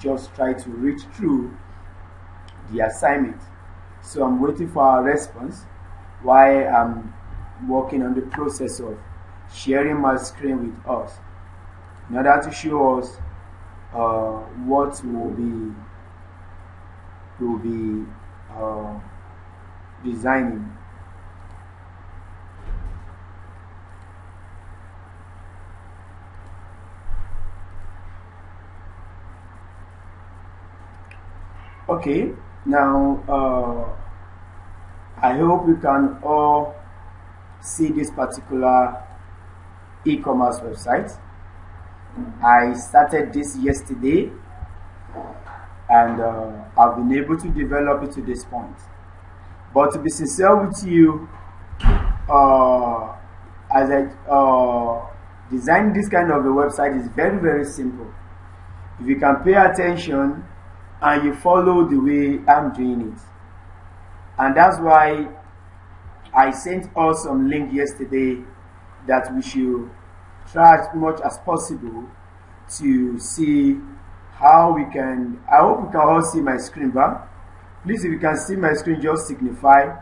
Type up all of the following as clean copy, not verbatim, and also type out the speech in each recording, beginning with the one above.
just try to read through the assignment. So I'm waiting for our response while I'm working on the process of sharing my screen with us in order to show us what will be designing. Okay, now I hope you can all see this particular e-commerce website. I started this yesterday, and I've been able to develop it to this point. But to be sincere with you, as I design this kind of a website is very, very simple. If you can pay attention and you follow the way I'm doing it. And that's why I sent us some link yesterday that we should try as much as possible to see how we can. I hope you can all see my screen bar. Please, if you can see my screen, just signify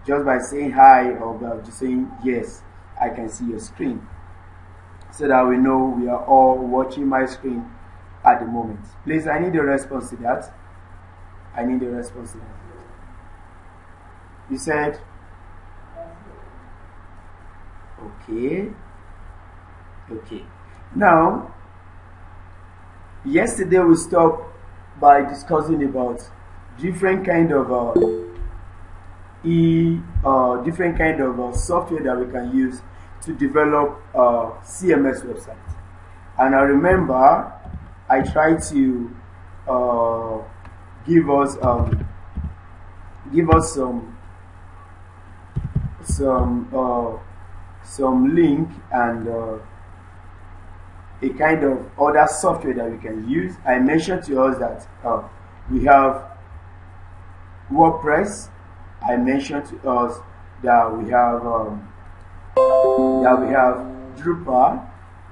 just by saying hi or by just saying yes, I can see your screen, so that we know we are all watching my screen at the moment. Please, I need a response to that. I need a response to that. You said okay. Okay. Now, yesterday we stopped by discussing about different kind of different kind of software that we can use to develop CMS website. And I remember I tried to give us some link and a kind of other software that we can use. I mentioned to us that we have Wordpress. I mentioned to us that we have Drupal.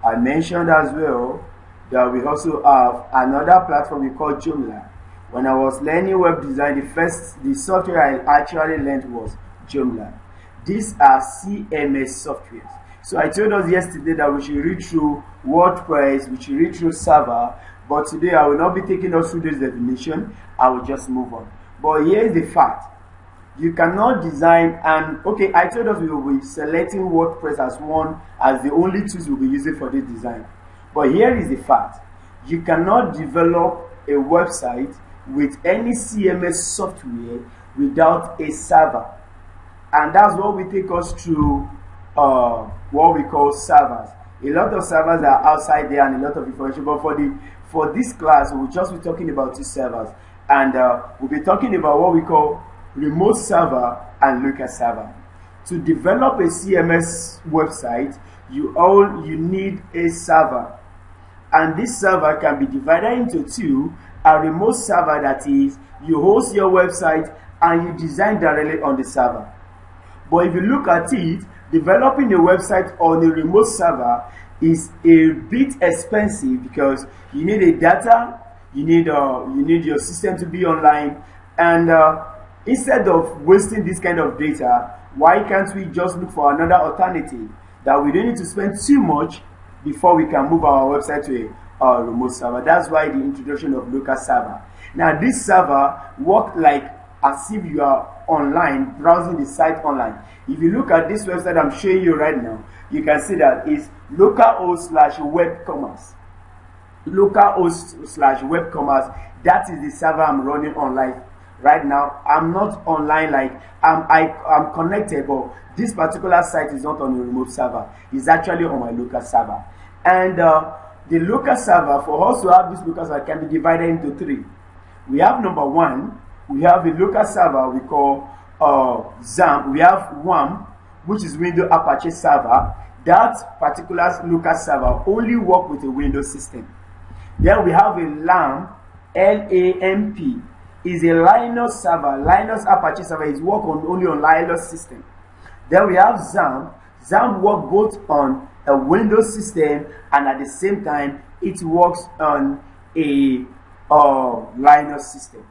I mentioned as well that we also have another platform we call Joomla. When I was learning web design, the software I actually learned was Joomla. These are CMS softwares. So I told us yesterday that we should read through WordPress, we should read through Server, but today I will not be taking us through this definition. I will just move on. But here's the fact. You cannot design, and okay, I told us we will be selecting WordPress as the only tools we'll be using for this design. But here is the fact. You cannot develop a website with any CMS software without a server. And that's what we take us through what we call servers. A lot of servers are outside there and a lot of information, but for this class we'll just be talking about two servers, and we'll be talking about what we call remote server and local server. To develop a CMS website, you need a server, and this server can be divided into two. A remote server, that is, you host your website and you design directly on the server. But if you look at it, developing a website on a remote server is a bit expensive because you need a data, you need your system to be online, and instead of wasting this kind of data, why can't we just look for another alternative that we don't need to spend too much before we can move our website to a remote server? That's why the introduction of local server. Now this server works like as if you are online, browsing the site online. If you look at this website I'm showing you right now, you can see that it's localhost/webcommerce. Localhost/webcommerce. That is the server I'm running online right now. I'm not online, like I'm connected, but this particular site is not on a remote server. It's actually on my local server. And the local server, for us to have this local server, can be divided into three. We have number one. We have a local server we call XAMPP. We have WAMP, which is Windows Apache server. That particular local server only works with a Windows system. Then we have a LAMP, LAMP, is a Linux server. Linux Apache server is only on Linux system. Then we have XAMPP. XAMPP works both on a Windows system and at the same time it works on a Linux system.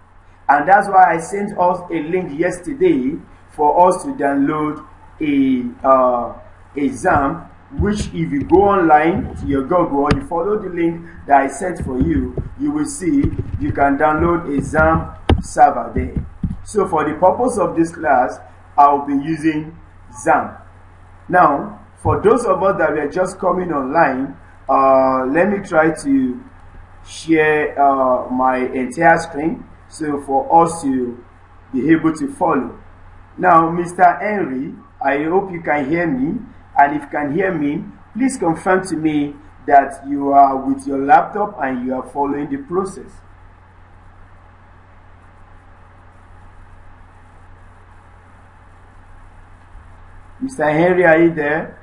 And that's why I sent us a link yesterday for us to download a XAMPP, which if you go online to your Google or you follow the link that I sent for you, you will see you can download a XAMPP server there. So for the purpose of this class, I'll be using XAMPP. Now, for those of us that were just coming online, let me try to share my entire screen so for us to be able to follow. Now, Mr. Henry, I hope you can hear me, and if you can hear me, please confirm to me that you are with your laptop and you are following the process. Mr. Henry, are you there?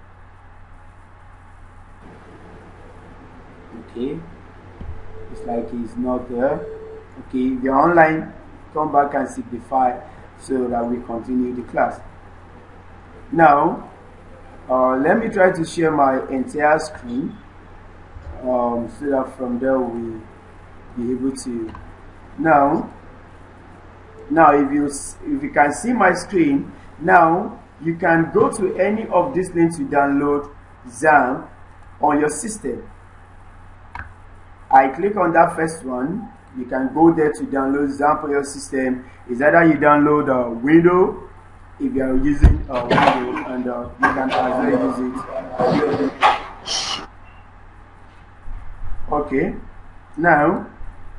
Okay. It's like he's not there. Okay, if you're online, come back and signify so that we continue the class. Now, let me try to share my entire screen so that from there we'll be able to. Now if you can see my screen, now you can go to any of these links to download XAMPP on your system. I click on that first one. You can go there to download XAMPP on your system. Is either you download Windows if you are using Windows, and you can as well use it. Okay. Now,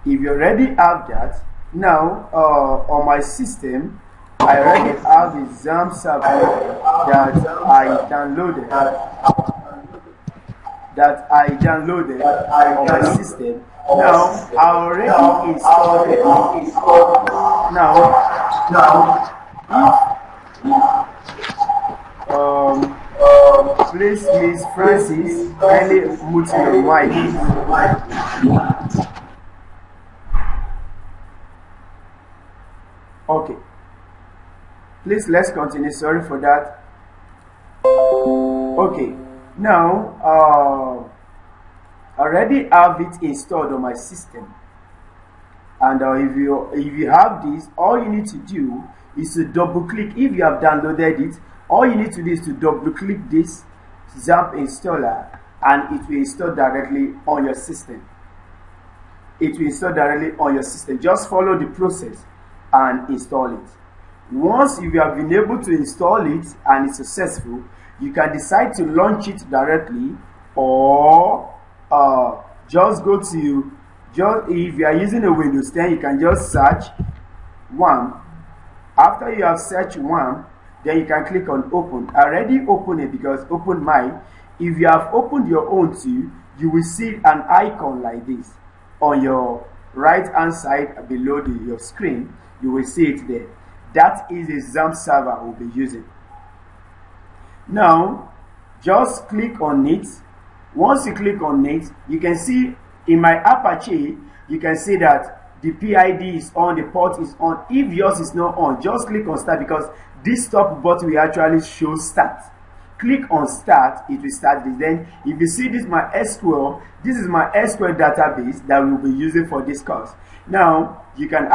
if you already have that, now on my system, I already have the XAMPP server that I downloaded on my system. Now I already installed it. If please, Miss Francis, kindly mute your mic. Okay. Please, let's continue. Sorry for that. Okay. Now, already have it installed on my system, and if you have this, all you need to do is to double click. If you have downloaded it, all you need to do is to double click this XAMPP installer, and it will install directly on your system. It will install directly on your system. Just follow the process and install it. Once you have been able to install it and it's successful, you can decide to launch it directly, or just go to, if you are using a Windows 10, you can just search one. After you have searched one, then you can click on open. I already opened it because open mine. If you have opened your own too, you will see an icon like this on your right hand side below your screen. You will see it there. That is a XAMPP server we'll be using. Now, just click on it. Once you click on it, you can see in my Apache, you can see that the PID is on, the port is on. If yours is not on, just click on start, because this top button will actually show start. Click on start, it will start this. Then if you see this, my SQL, this is my SQL database that we'll be using for this course. Now you can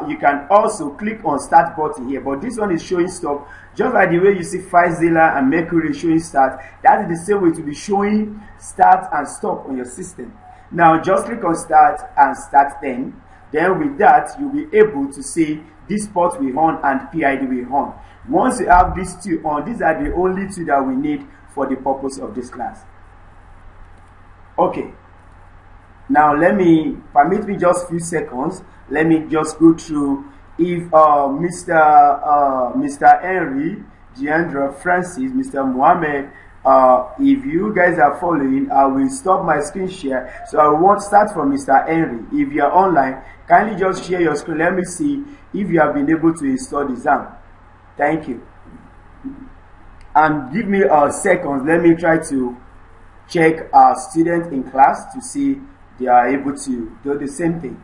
you can also click on start button here, but this one is showing stop, just like the way you see FileZilla and Mercury showing start. That is the same way to be showing start and stop on your system. Now just click on start and start then with that you'll be able to see this port will on and PID will on. Once you have these two on, these are the only two that we need for the purpose of this class. Okay. Now permit me just a few seconds. Let me just go through if Mr. Henry, Deandra, Francis, Mr. Mohammed, if you guys are following, I will stop my screen share. So I won't start from Mr. Henry. If you are online, kindly just share your screen. Let me see if you have been able to install the XAMPP. Thank you. And give me a second. Let me try to check our students in class to see they are able to do the same thing.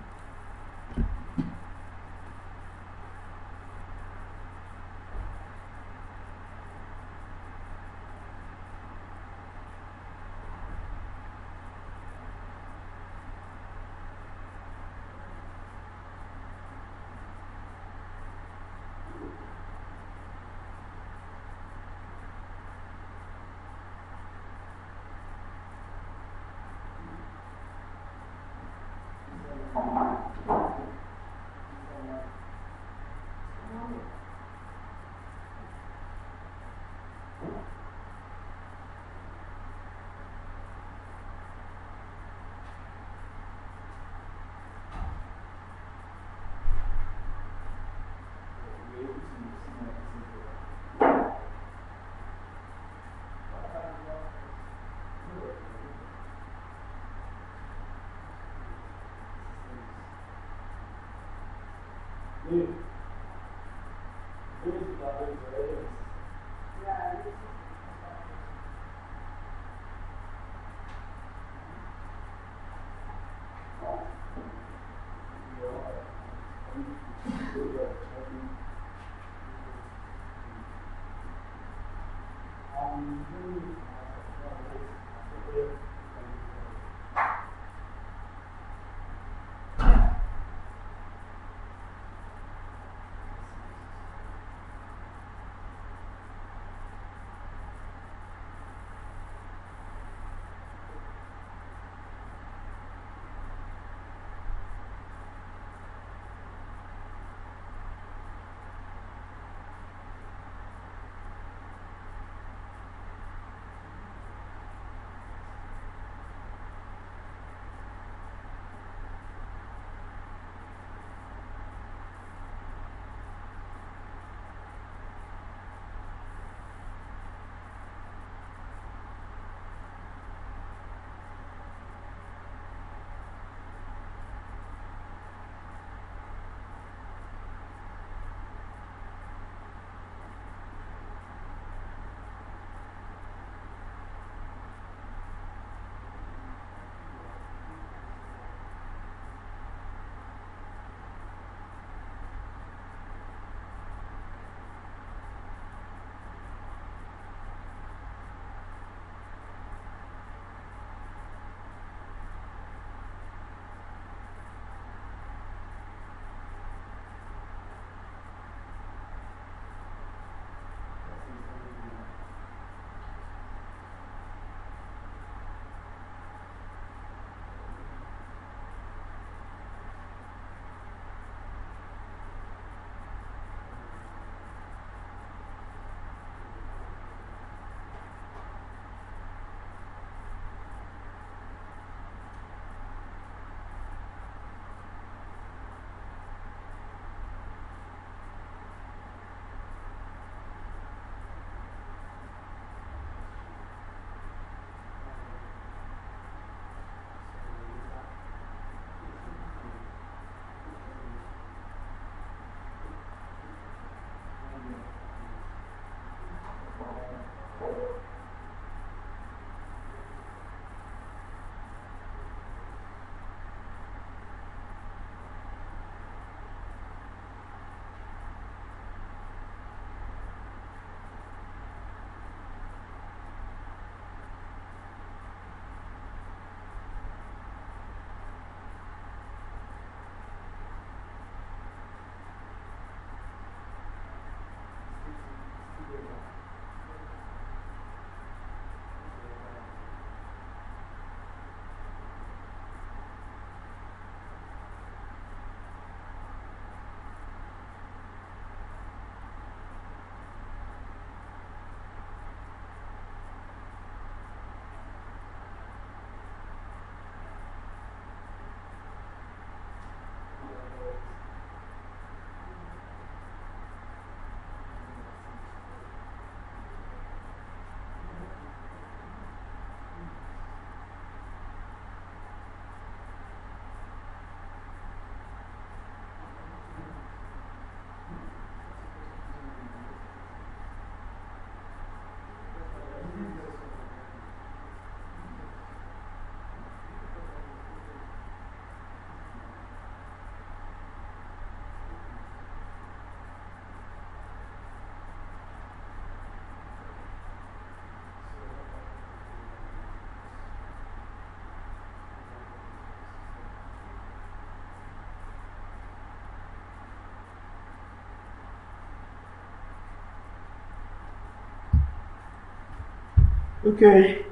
Okay.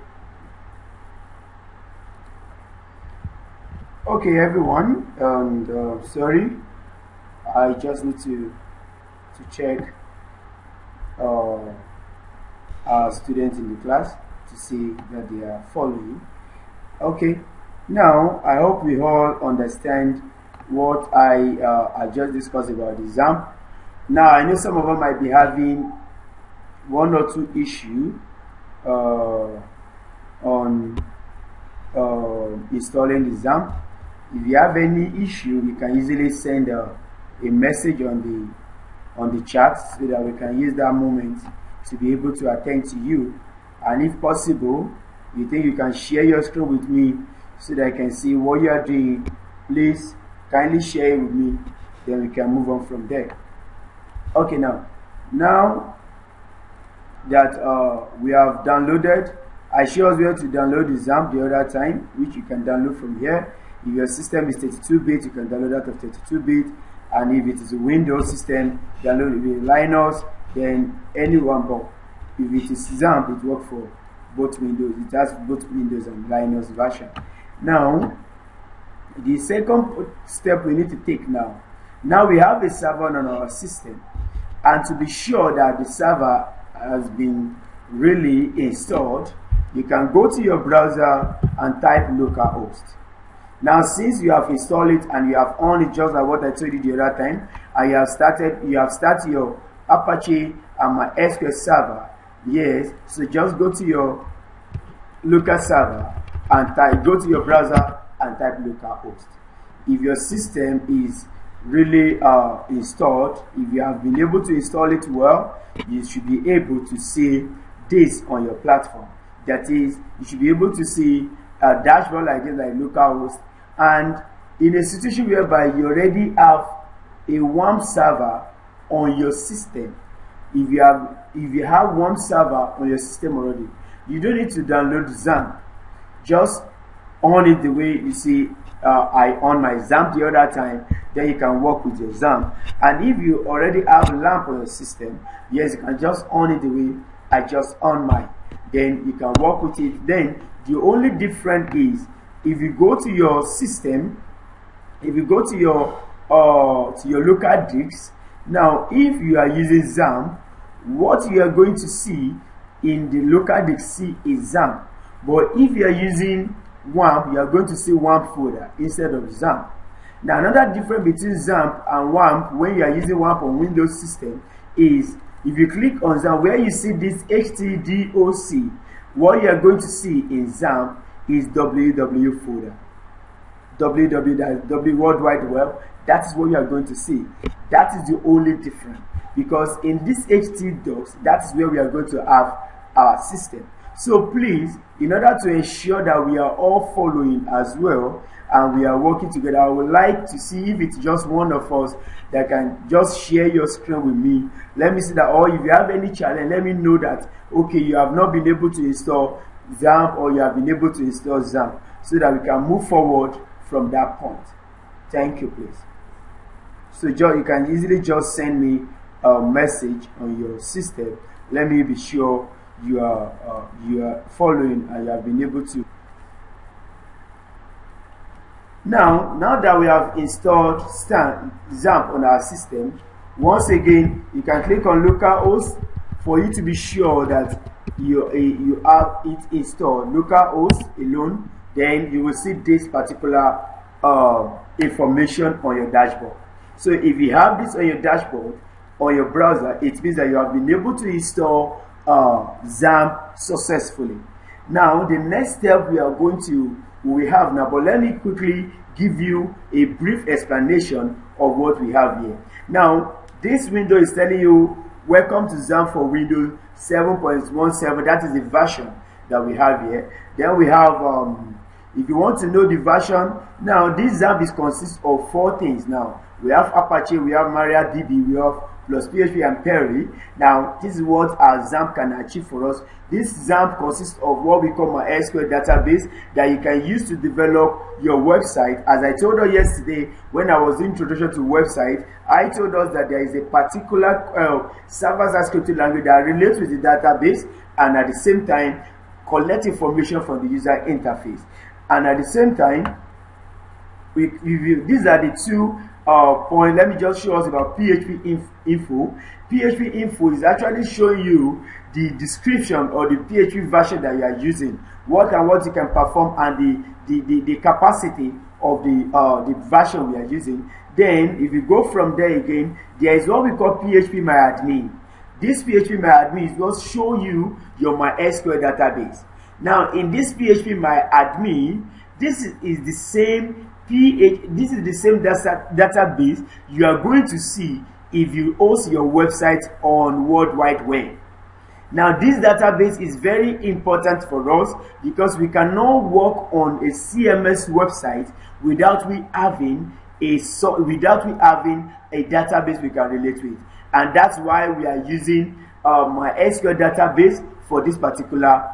Okay, everyone. And sorry, I just need to check uh, our students in the class to see that they are following. Okay. Now, I hope we all understand what I just discussed about the exam. Now, I know some of them might be having one or two issue on installing the XAMPP. If you have any issue, you can easily send a message on the chat so that we can use that moment to be able to attend to you. And if possible, you think you can share your screen with me so that I can see what you are doing, please kindly share it with me, then we can move on from there. Okay, now that we have downloaded, I showed you where to download the XAMPP the other time, which you can download from here. If your system is 32-bit, you can download that of 32-bit, and if it is a Windows system, download it with Linux, then anyone. But if it is XAMPP, it works for both Windows. It has both Windows and Linux version. Now, the second step we need to take now. Now we have a server on our system, and to be sure that the server has been really installed, you can go to your browser and type localhost. Now, since you have installed it and you have on it just like what I told you the other time, and you have started your Apache and MySQL server, yes, so just go to your local server and go to your browser and type localhost. If your system is really installed, if you have been able to install it well, you should be able to see this on your platform. That is, you should be able to see a dashboard like this, like localhost. And in a situation whereby you already have a warm server on your system, if you have warm server on your system already, you don't need to download XAMPP. Just on it the way you see I on my XAMPP the other time, then you can work with your XAMPP. And if you already have a lamp on your system, yes, you can just on it the way I just on mine. Then you can work with it. Then the only difference is if you go to your system, if you go to your local disk. Now, if you are using XAMPP, what you are going to see in the local disk is XAMPP. But if you are using WAMP, you are going to see WAMP folder instead of XAMPP. Now, another difference between XAMPP and WAMP when you are using WAMP on Windows system is if you click on XAMPP, where you see this htdoc, what you are going to see in XAMPP is www folder. www, that is W World Wide Web. That is what you are going to see. That is the only difference, because in this htdocs, that is where we are going to have our system. So please, in order to ensure that we are all following as well and we are working together, I would like to see if it's just one of us that can just share your screen with me. Let me see that, or if you have any challenge, let me know that, okay, you have not been able to install XAMPP or you have been able to install XAMPP, so that we can move forward from that point. Thank you, please. So you can easily just send me a message on your system. Let me be sure you are following and you have been able to. Now that we have installed XAMPP on our system, once again you can click on localhost for you to be sure that you have it installed. Localhost alone, then you will see this particular information on your dashboard. So if you have this on your dashboard on your browser, it means that you have been able to install XAMPP successfully. Now the next step we have now, but let me quickly give you a brief explanation of what we have here. Now this window is telling you welcome to XAMPP for Windows 7.17. that is the version that we have here. Then we have if you want to know the version, now this XAMPP consists of 4 things. Now we have Apache, we have MariaDB, we have plus PHP and Perry. Now this is what our XAMPP can achieve for us. This XAMPP consists of what we call MySQL database that you can use to develop your website. As I told you yesterday when I was doing introduction to website, I told us that there is a particular server-side scripting language that relates with the database and at the same time collect information from the user interface. And at the same time, these are the 2 points. Let me just show us about PHP info. PHP info is actually showing you the description or the PHP version that you are using, what you can perform, and the capacity of the version we are using. Then if you go from there again, there is what we call PHP MyAdmin. This PHP MyAdmin is what show you your MySQL database. Now in this PHP MyAdmin, this is the same this is the same database you are going to see if you host your website on World Wide Web. Now, this database is very important for us because we cannot work on a CMS website without we having a database we can relate with, and that's why we are using my SQL database for this particular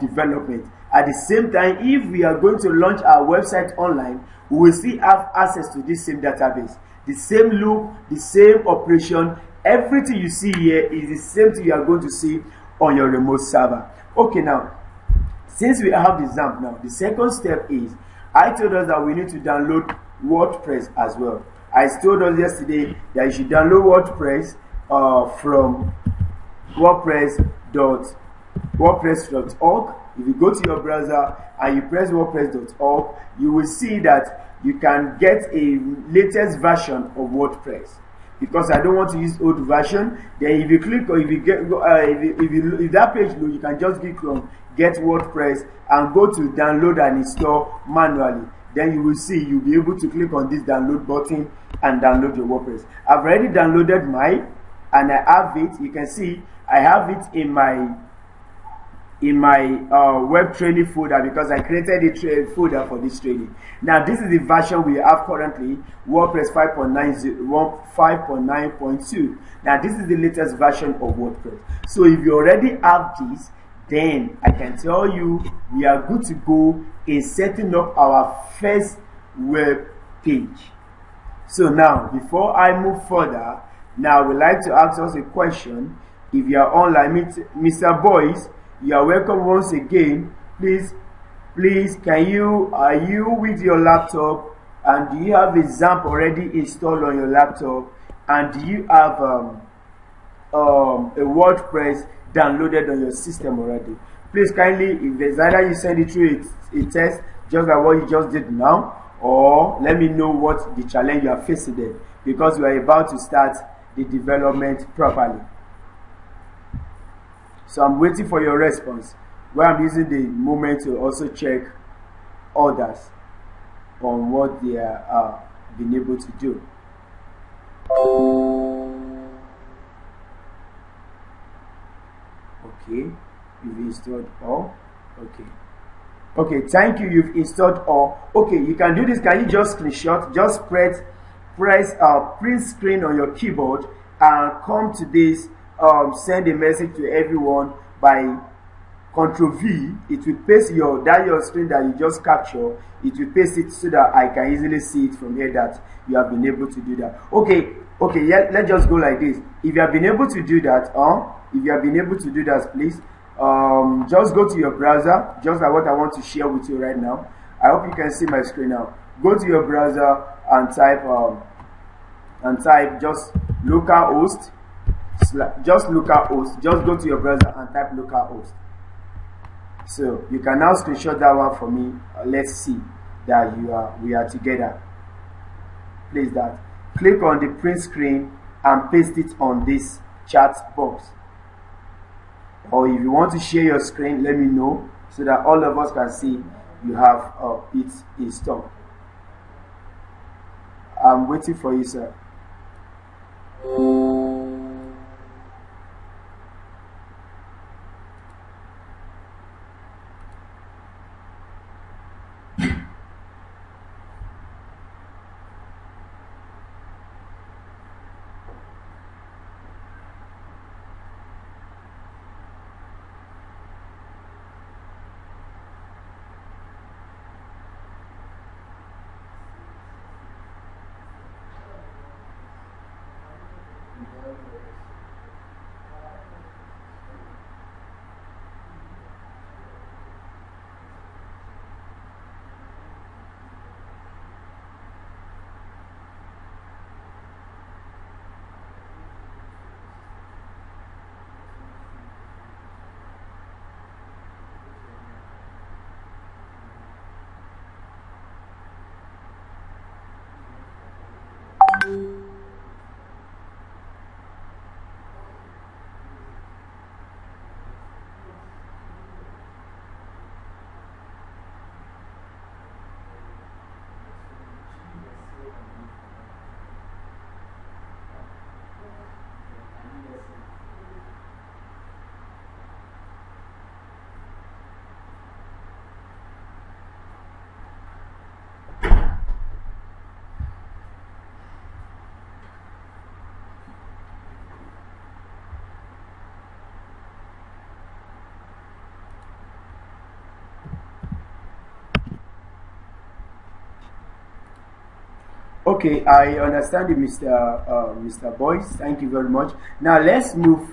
development. At the same time, if we are going to launch our website online, we will still have access to this same database. The same loop, the same operation, everything you see here is the same thing you are going to see on your remote server. Okay, now, since we have the XAMPP now, the second step is, I told us that we need to download WordPress as well. I told us yesterday that you should download WordPress from wordpress.org. If you go to your browser and you press wordpress.org, you will see that you can get a latest version of WordPress. Because I don't want to use old version, then if you click or if you get if that page load, you can just click on get WordPress and go to download and install manually. Then you will see you'll be able to click on this download button and download your WordPress. I've already downloaded mine and I have it. You can see I have it in my web training folder because I created a folder for this training. Now, this is the version we have currently, WordPress 5.9.2. Now, this is the latest version of WordPress. So if you already have this, then I can tell you we are good to go in setting up our first web page. So now, before I move further, now I would like to ask us a question. If you are online, Mr. Boyce, you are welcome once again. Please, are you with your laptop, and do you have a XAMPP already installed on your laptop, and do you have a WordPress downloaded on your system already? Please kindly, if there's either you send it through a test, just like what you just did now, or let me know what the challenge you are facing there, because we are about to start the development properly. So I'm waiting for your response, where I'm using the moment to also check others on what they are been able to do. Okay, you've installed all. Okay, thank you, you've installed all. Okay, you can do this. Can you just screenshot, just press print screen on your keyboard and come to this, send a message to everyone by Ctrl V. It will paste your screen that you just capture. It will paste it so that I can easily see it from here that you have been able to do that. Okay, yeah, let's just go like this. If you have been able to do that, please just go to your browser, just like what I want to share with you right now. I hope you can see my screen now. Go to your browser and type just localhost. Just localhost. Just go to your browser and type localhost. So you can now screenshot that one for me. Let's see that we are together. Place that. Click on the print screen and paste it on this chat box. Or if you want to share your screen, let me know so that all of us can see you have it installed. I'm waiting for you, sir. Okay, I understand you, Mr. Boyce. Thank you very much. Now let's move.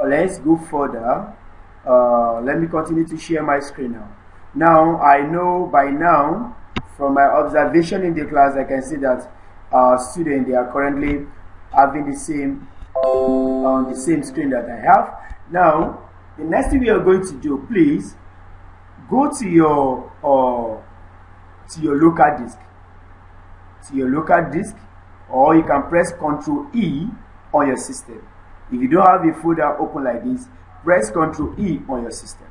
Let's go further. Let me continue to share my screen now. Now I know by now, from my observation in the class, I can see that our students, they are currently having the same on the same screen that I have. Now, the next thing we are going to do, please go to your local disk. To your local disk, or you can press Ctrl E on your system. If you don't have a folder open like this, press Ctrl E on your system.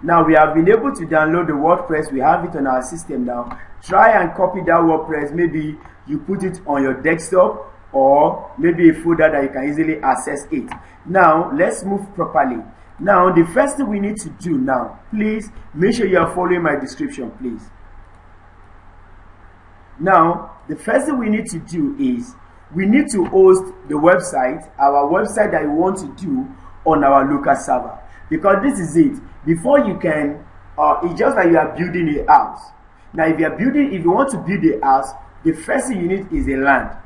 Now we have been able to download the WordPress. We have it on our system now. Try and copy that WordPress. Maybe you put it on your desktop, or maybe a folder that you can easily access it. Now let's move properly. Now the first thing we need to do now, please make sure you are following my description, please. Now, the first thing we need to do is we need to host the website, our website that we want to do on our local server. Because this is it. Before you can, it's just like you are building a house. Now, if you want to build a house, the first thing you need is a land.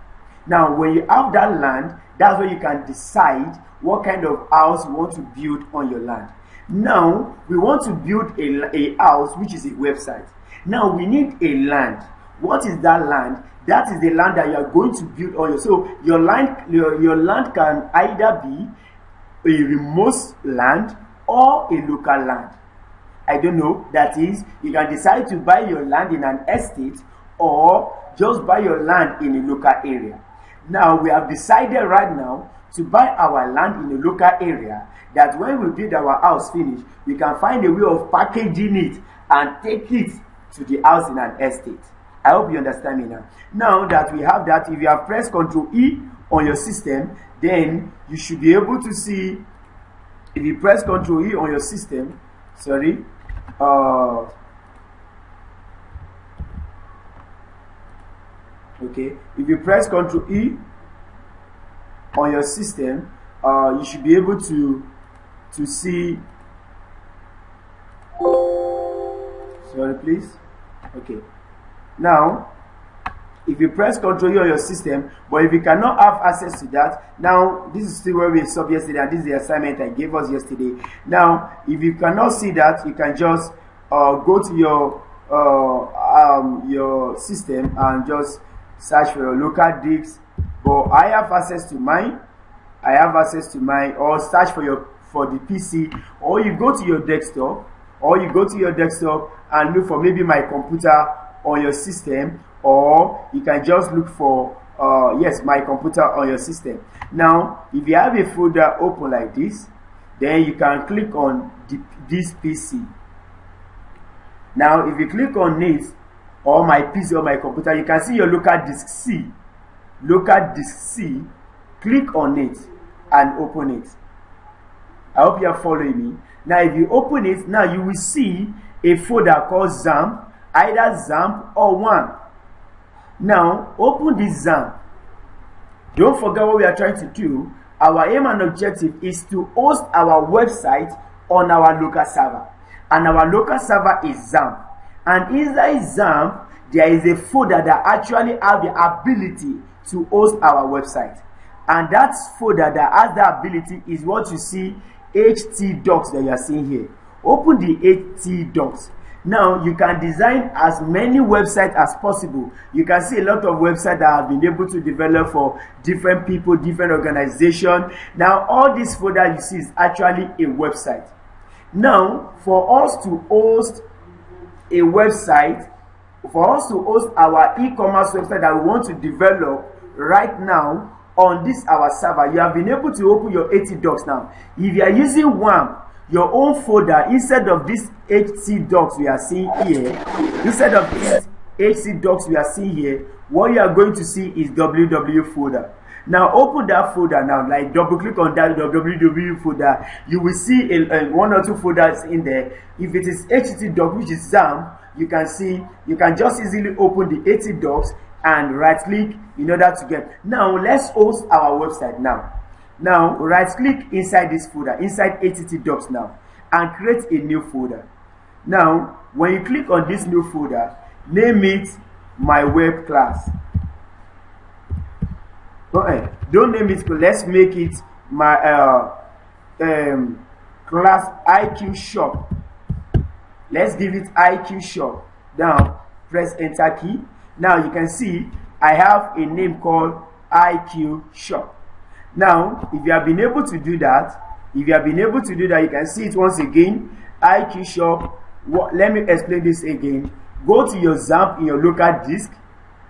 Now, when you have that land, that's where you can decide what kind of house you want to build on your land. Now, we want to build a house, which is a website. Now, we need a land. What is that land? That is the land that you are going to build on. So your land can either be a remote land or a local land. I don't know. That is, you can decide to buy your land in an estate or just buy your land in a local area. Now we have decided right now to buy our land in a local area, that when we build our house finish, we can find a way of packaging it and take it to the house in an estate. I hope you understand me now. Now that we have that, if you have pressed Ctrl E on your system, then you should be able to see. If you press Ctrl E on your system, sorry, okay, if you press Ctrl E on your system, you should be able to see. Sorry, please. Okay. Now, if you press Ctrl E on your system, but if you cannot have access to that, now this is still where we stopped yesterday, and this is the assignment I gave us yesterday. Now, if you cannot see that, you can just go to your system and just search for your local disk. But I have access to mine. Or search for the PC, or you go to your desktop, and look for maybe my computer on your system, or you can just look for yes, my computer on your system. Now, if you have a folder open like this, then you can click on this PC. Now, if you click on it, or my PC or my computer, you can see your local disk C. Click on it and open it. I hope you are following me. Now, if you open it, now you will see a folder called XAMPP, either XAMPP or WAN. Now, open this XAMPP. Don't forget what we are trying to do. Our aim and objective is to host our website on our local server. And our local server is XAMPP. And inside XAMPP, there is a folder that actually has the ability to host our website. And that folder that has the ability is what you see, htdocs, that you are seeing here. Open the htdocs. Now, you can design as many websites as possible. You can see a lot of websites that have been able to develop for different people, different organizations. Now, all this folder you see is actually a website. Now, for us to host a website, for us to host our e-commerce website that we want to develop right now on this our server, you have been able to open your htdocs now. If you are using WAMP, your own folder, instead of this htdocs we are seeing here, what you are going to see is www folder. Now open that folder now, like double click on that www folder. You will see one or two folders in there. If it is htdocs, which is XAMPP, you can see, you can just easily open the htdocs and right click in order to get. Now let's host our website now. Now right click inside this folder, inside htdocs now, and create a new folder. Now when you click on this new folder, name it my web class. Don't name it, let's make it my class IQ shop. Let's give it IQ shop. Now press enter key. Now you can see I have a name called IQ shop. Now if you have been able to do that, you can see it once again. IQ shop. Let me explain this again. Go to your XAMPP in your local disk,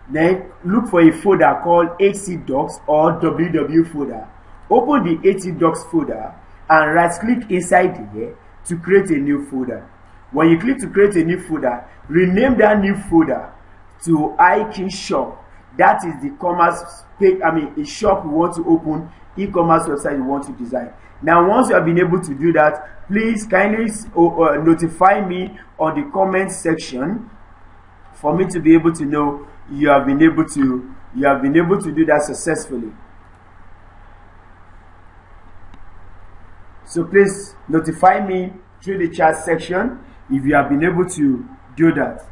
then look for a folder called HCDocs or WW folder. Open the HCDocs folder and right click inside here to create a new folder. When you click to create a new folder, rename that new folder to IQ shop. That is the commerce page, a shop you want to open, e-commerce website you want to design. Now once you have been able to do that, please kindly notify me on the comment section for me to be able to know you have been able to do that successfully. So please notify me through the chat section if you have been able to do that.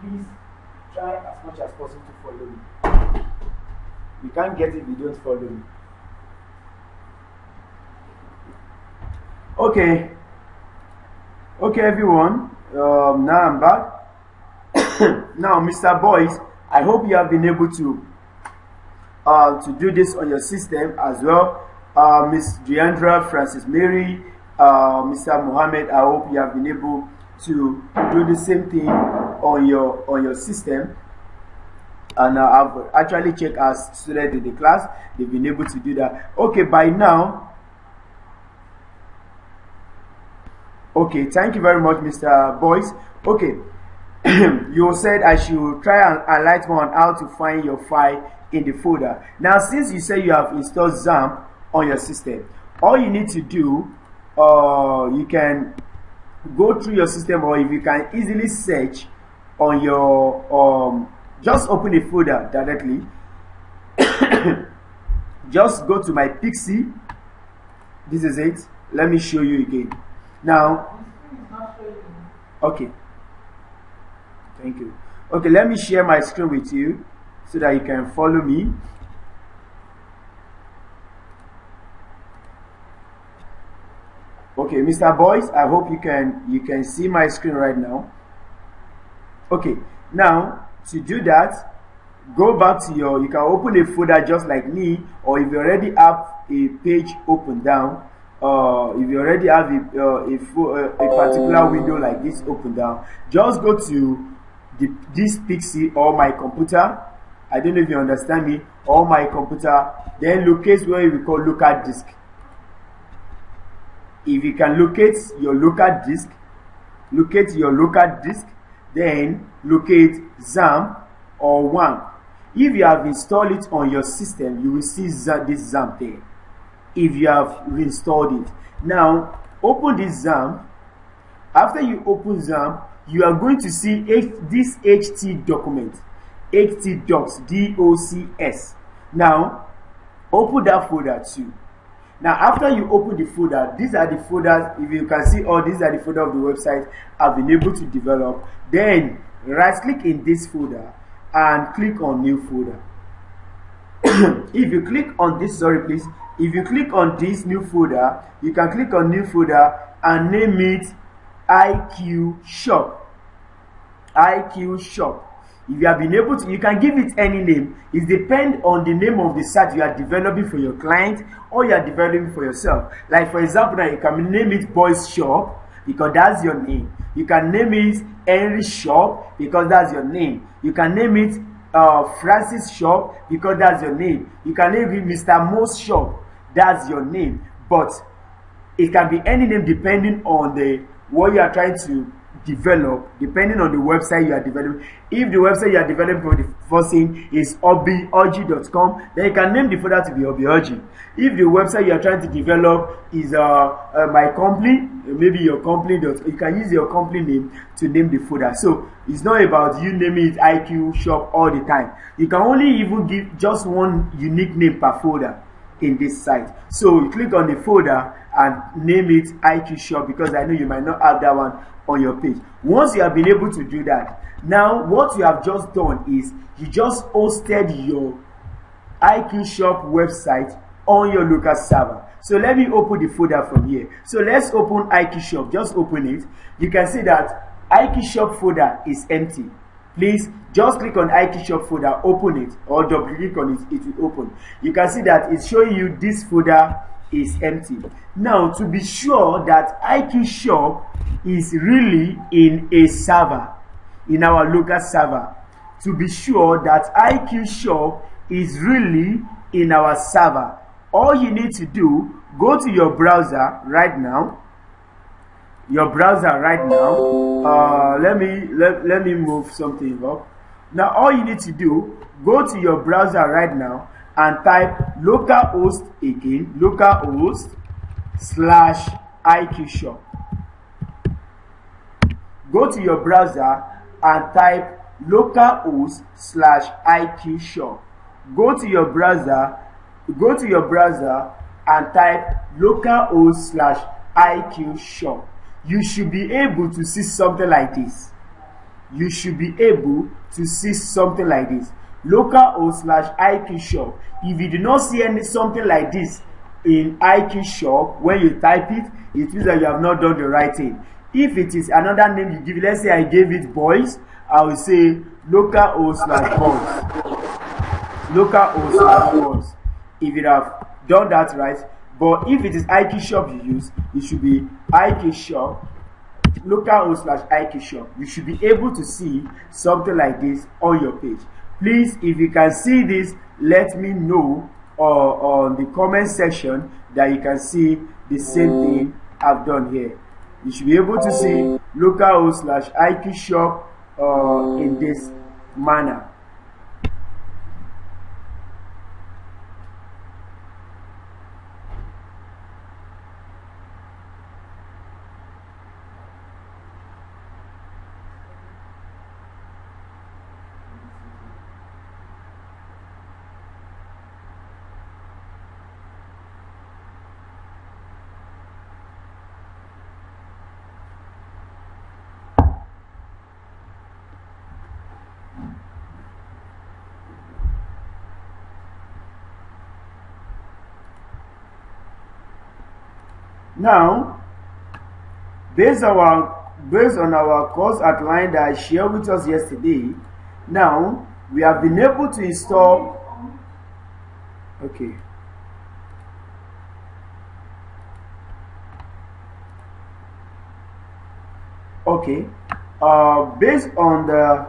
Please try as much as possible to follow me. You can't get it if you don't follow me. Okay, everyone. Now I'm back. Now, Mr. Boyce, I hope you have been able to do this on your system as well. Miss Deandra, Francis Mary, Mr. Mohammed, I hope you have been able to do the same thing on your system. And I've actually checked as students in the class, they've been able to do that. Okay, by now. Okay, thank you very much, Mr. Boyce. Okay, you said I should try and highlight more on how to find your file in the folder. Now, since you say you have installed XAMPP on your system, all you need to do, you can go through your system, or if you can easily search on your, just open a folder directly. Just go to my Pixie. This is it. Let me show you again. Now, okay, thank you. Okay, let me share my screen with you so that you can follow me. Okay, Mr. Boyce, I hope you can see my screen right now. Okay, now to do that, go back to you can open a folder just like me, or if you already have a page open down, if you already have a particular window like this open down, just go to this Pixie or my computer I don't know if you understand me, or my computer, then locate where we call local disk. If you can locate your local disk, then locate XAMPP or WAMP. If you have installed it on your system, you will see this XAMPP there. If you have reinstalled it, now open this XAMPP. After you open XAMPP, you are going to see this HT document, HT docs, DOCS. Now open that folder too. Now after you open the folder, these are the folders. If you can see, these are the folders of the website I've been able to develop. Then right click in this folder and click on new folder. If you click on this, if you click on this new folder, you can click on new folder and name it IQ Shop. IQ Shop. If you have been able to, you can give it any name. It depends on the name of the site you are developing for your client or you are developing for yourself. Like for example, now you can name it Boys Shop because that's your name. You can name it Henry Shop because that's your name. You can name it Francis Shop because that's your name. You can name it Mr. Mo's Shop. That's your name. But it can be any name depending on what you are trying to develop, depending on the website you are developing. If the website you are developing for the first thing is obiorgy.com, then you can name the folder to be obiorgy. If the website you are trying to develop is my company, maybe your company, you can use your company name to name the folder. So it's not about you naming it IQ Shop all the time. You can only even give just one unique name per folder in this site. So you click on the folder and name it IQ Shop because I know you might not have that one on your page. Once you have been able to do that, now what you have just done is you just hosted your IQ Shop website on your local server. So let me open the folder from here. So let's open IQ Shop. Just open it. You can see that IQ Shop folder is empty. Please just click on IQ Shop folder, open it, or double click on it, it will open. You can see that it's showing you this folder is empty. Now, to be sure that IQ Shop is really in a server, in our local server, to be sure that IQ Shop is really in our server, all you need to do, go to your browser right now. Let me move something up. Now all you need to do, go to your browser right now and type localhost again, localhost /IQ Shop. Go to your browser and type localhost /IQ Shop. Go to your browser and type localhost /IQ Shop. You should be able to see something like this. You should be able to see something like this. Localhost /IQ Shop. If you do not see something like this in IQ Shop, when you type it, it means that you have not done the right thing. If it is another name you give, let's say I gave it Boys, I will say localhost /boys. Localhost /boys. If you have done that right, but if it is IQ Shop you use, it should be IQ Shop, localhost /IQ Shop. You should be able to see something like this on your page. Please, if you can see this, let me know on the comment section that you can see the same thing I've done here. You should be able to see localhost /IQ Shop in this manner. Now, based on our course outline that I shared with us yesterday, now we have been able to install. Okay. Based on the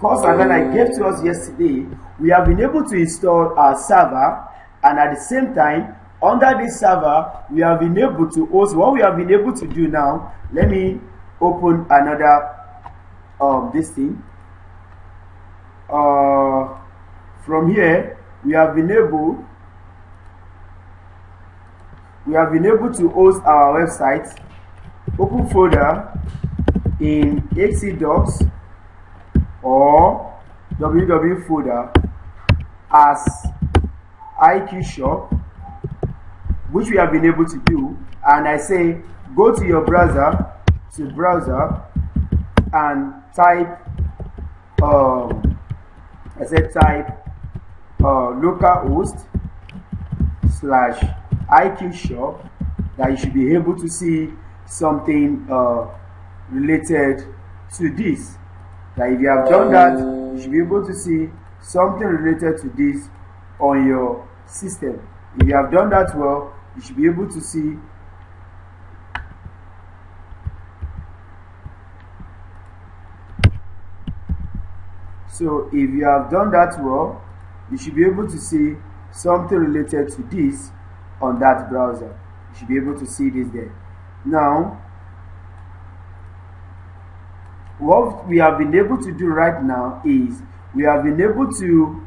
course assignment I gave to us yesterday, we have been able to install our server, and at the same time, under this server, we have been able to host. What we have been able to do now, let me open another this thing. From here, we have been able to host our website. Open folder in xdocs or www folder as IQ shop, which we have been able to do, and I say go to your browser and type localhost /IQ shop, that you should be able to see something related to this. That if you have done that, you should be able to see something related to this on your system. If you have done that well, you should be able to see if you have done that well, you should be able to see something related to this on that browser. You should be able to see this there. Now, what we have been able to do right now is we have been able to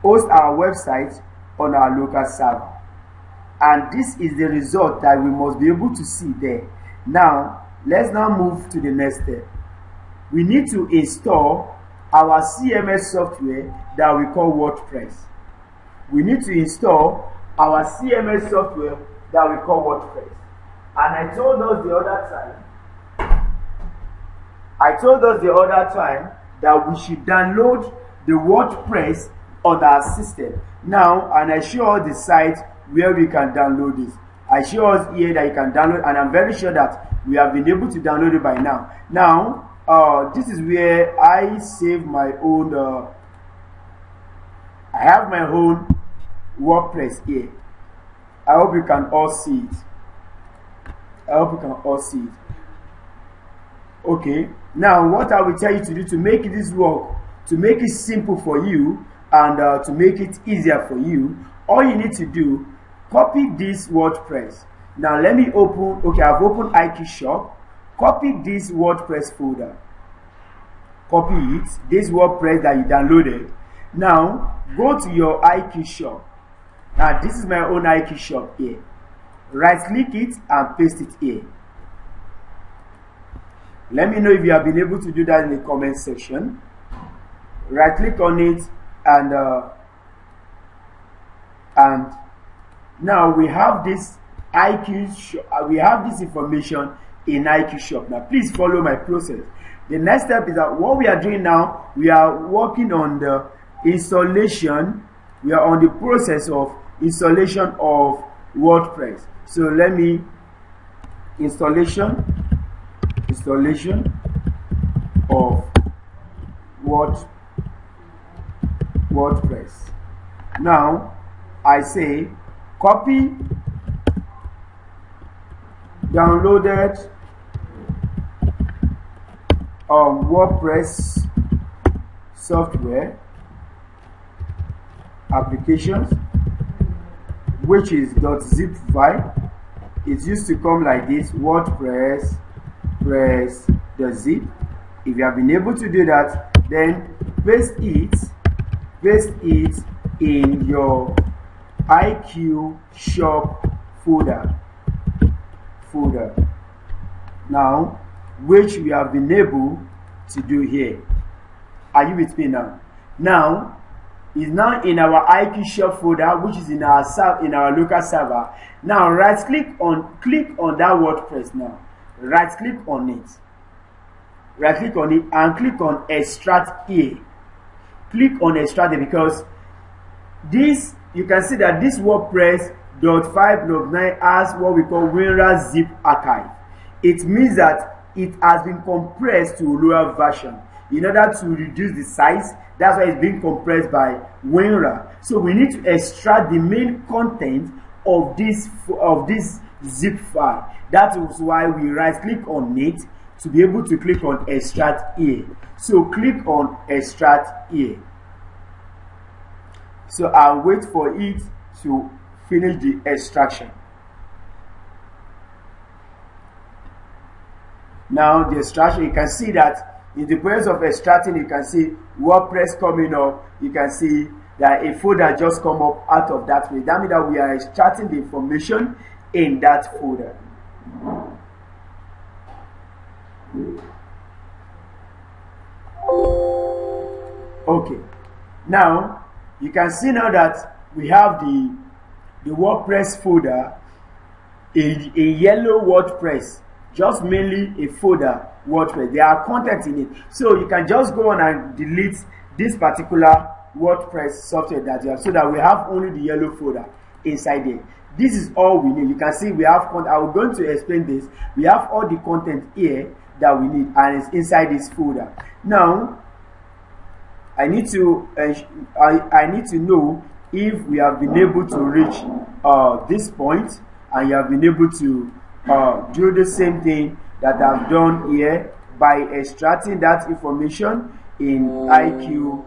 host our website on our local server, and this is the result that we must be able to see there. Now, let's now move to the next step. We need to install our CMS software that we call Wordpress. We need to install our CMS software that we call Wordpress. And I told us the other time that we should download the Wordpress on our system. Now, and I show us the site where we can download this. I show us here that you can download, and I'm very sure that we have been able to download it by now. Now, this is where I save my own, I have my own WordPress here. I hope you can all see it. Okay, now what I will tell you to do to make this work, to make it simple for you, and to make it easier for you, all you need to do, copy this WordPress. Now let me open, okay, I've opened IQ shop. Copy this WordPress folder. Copy it, this WordPress that you downloaded. Now go to your IQ shop. Now this is my own IQ shop here. Right click it and paste it here. Let me know if you have been able to do that in the comment section. Right click on it, and now we have this IQ shop. We have this information in IQ shop. Now please follow my process. The next step is that what we are doing now, we are working on the installation. We are on the process of installation of WordPress. So let me installation of WordPress. Now I say copy downloaded WordPress software applications, which is .zip file. It used to come like this: WordPress press the zip. If you have been able to do that, then paste it in your IQ shop folder. Now, which we have been able to do here. Are you with me now? Now is now in our IQ shop folder, which is in our local server. Now click on that WordPress. Now click on it and click on extract here. Click on extract here, because this, you can see that this WordPress .5.9 has what we call WinRAR zip archive. It means that it has been compressed to a lower version in order to reduce the size. That's why it's being compressed by WinRAR. So we need to extract the main content of this zip file. That is why we right click on it to be able to click on extract here. So click on extract here. So I'll wait for it to finish the extraction. Now the extraction, you can see that in the process of extracting, you can see WordPress coming up. You can see that a folder just come up out of that way. That means that we are extracting the information in that folder. Okay, now you can see now that we have the WordPress folder, a yellow WordPress, just mainly a folder WordPress. There are contents in it, so you can just go on and delete this particular WordPress software that you have, so that we have only the yellow folder inside there. This is all we need. You can see we have content. I'm going to explain this. We have all the content here that we need, and it's inside this folder. Now I need to know if we have been able to reach this point, and you have been able to do the same thing that I've done here by extracting that information in IQ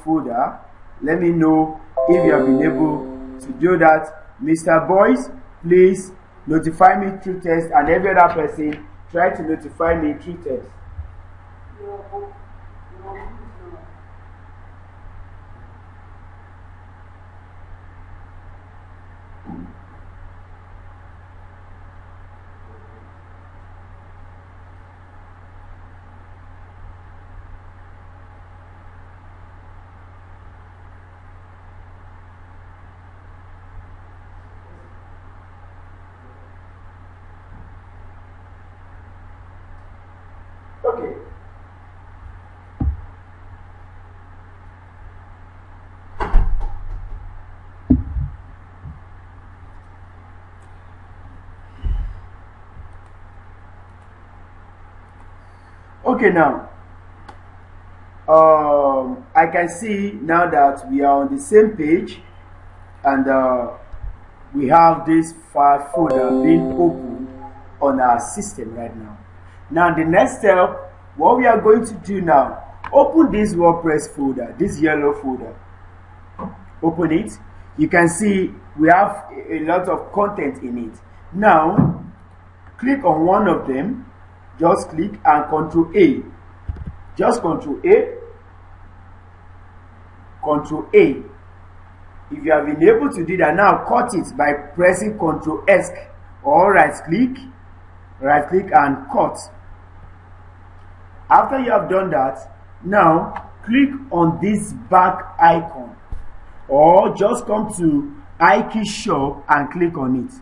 folder. Let me know if you have been able to do that. Mr. Boys, please notify me through text, and every other person try to notify me through text. Okay. Okay, now I can see now that we are on the same page, and we have this file folder being opened on our system right now. Now the next step, what we are going to do now, open this WordPress folder, this yellow folder. Open it. You can see we have a lot of content in it. Now click on one of them. Just click and Control A. Just Control A. Control A. If you have been able to do that, now cut it by pressing Control S or right click and cut. After you have done that, now click on this back icon, or just come to IQ Shop and click on it.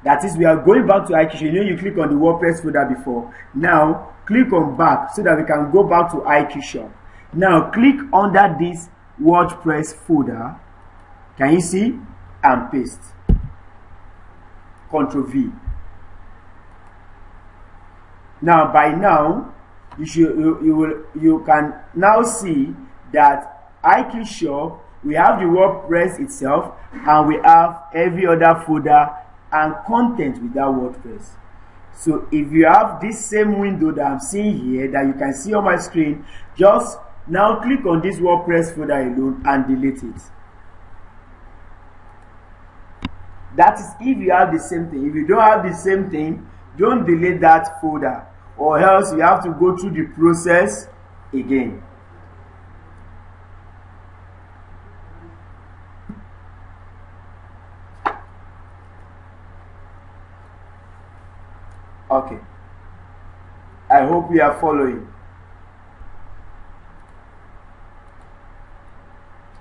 That is, we are going back to IQ Shop. You know, you click on the WordPress folder before. Now click on back so that we can go back to IQ Shop. Now click under this WordPress folder. Can you see? And paste. Ctrl V. Now by now you can now see that IQ Shop, we have the WordPress itself, and we have every other folder and content with that WordPress. So if you have this same window that I'm seeing here that you can see on my screen, just now click on this WordPress folder alone and delete it. That is if you have the same thing. If you don't have the same thing, don't delete that folder, or else you have to go through the process again. Okay, I hope you are following.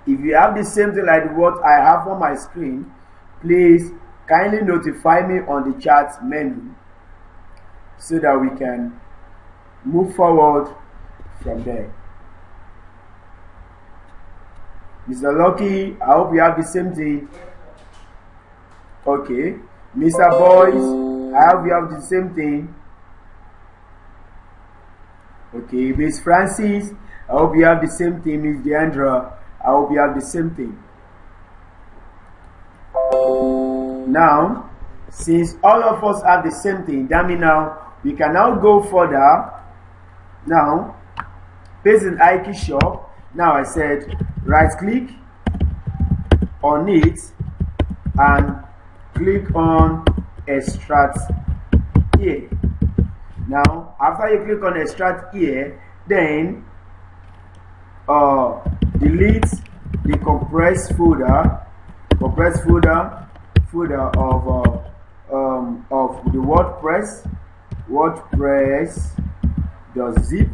If you have the same thing like what I have on my screen, please kindly notify me on the chat menu so that we can move forward from there. Mr. Lucky, I hope you have the same thing. Okay. Mr. Boys, I hope you have the same thing. Okay. Miss Francis, I hope you have the same thing. Miss Deandra, I hope you have the same thing. Now, since all of us have the same thing, that means now we can now go further. Now, paste in IQ shop. Now I said right click on it and click on extract here. Now, after you click on extract here, then delete the compressed folder of the WordPress.zip,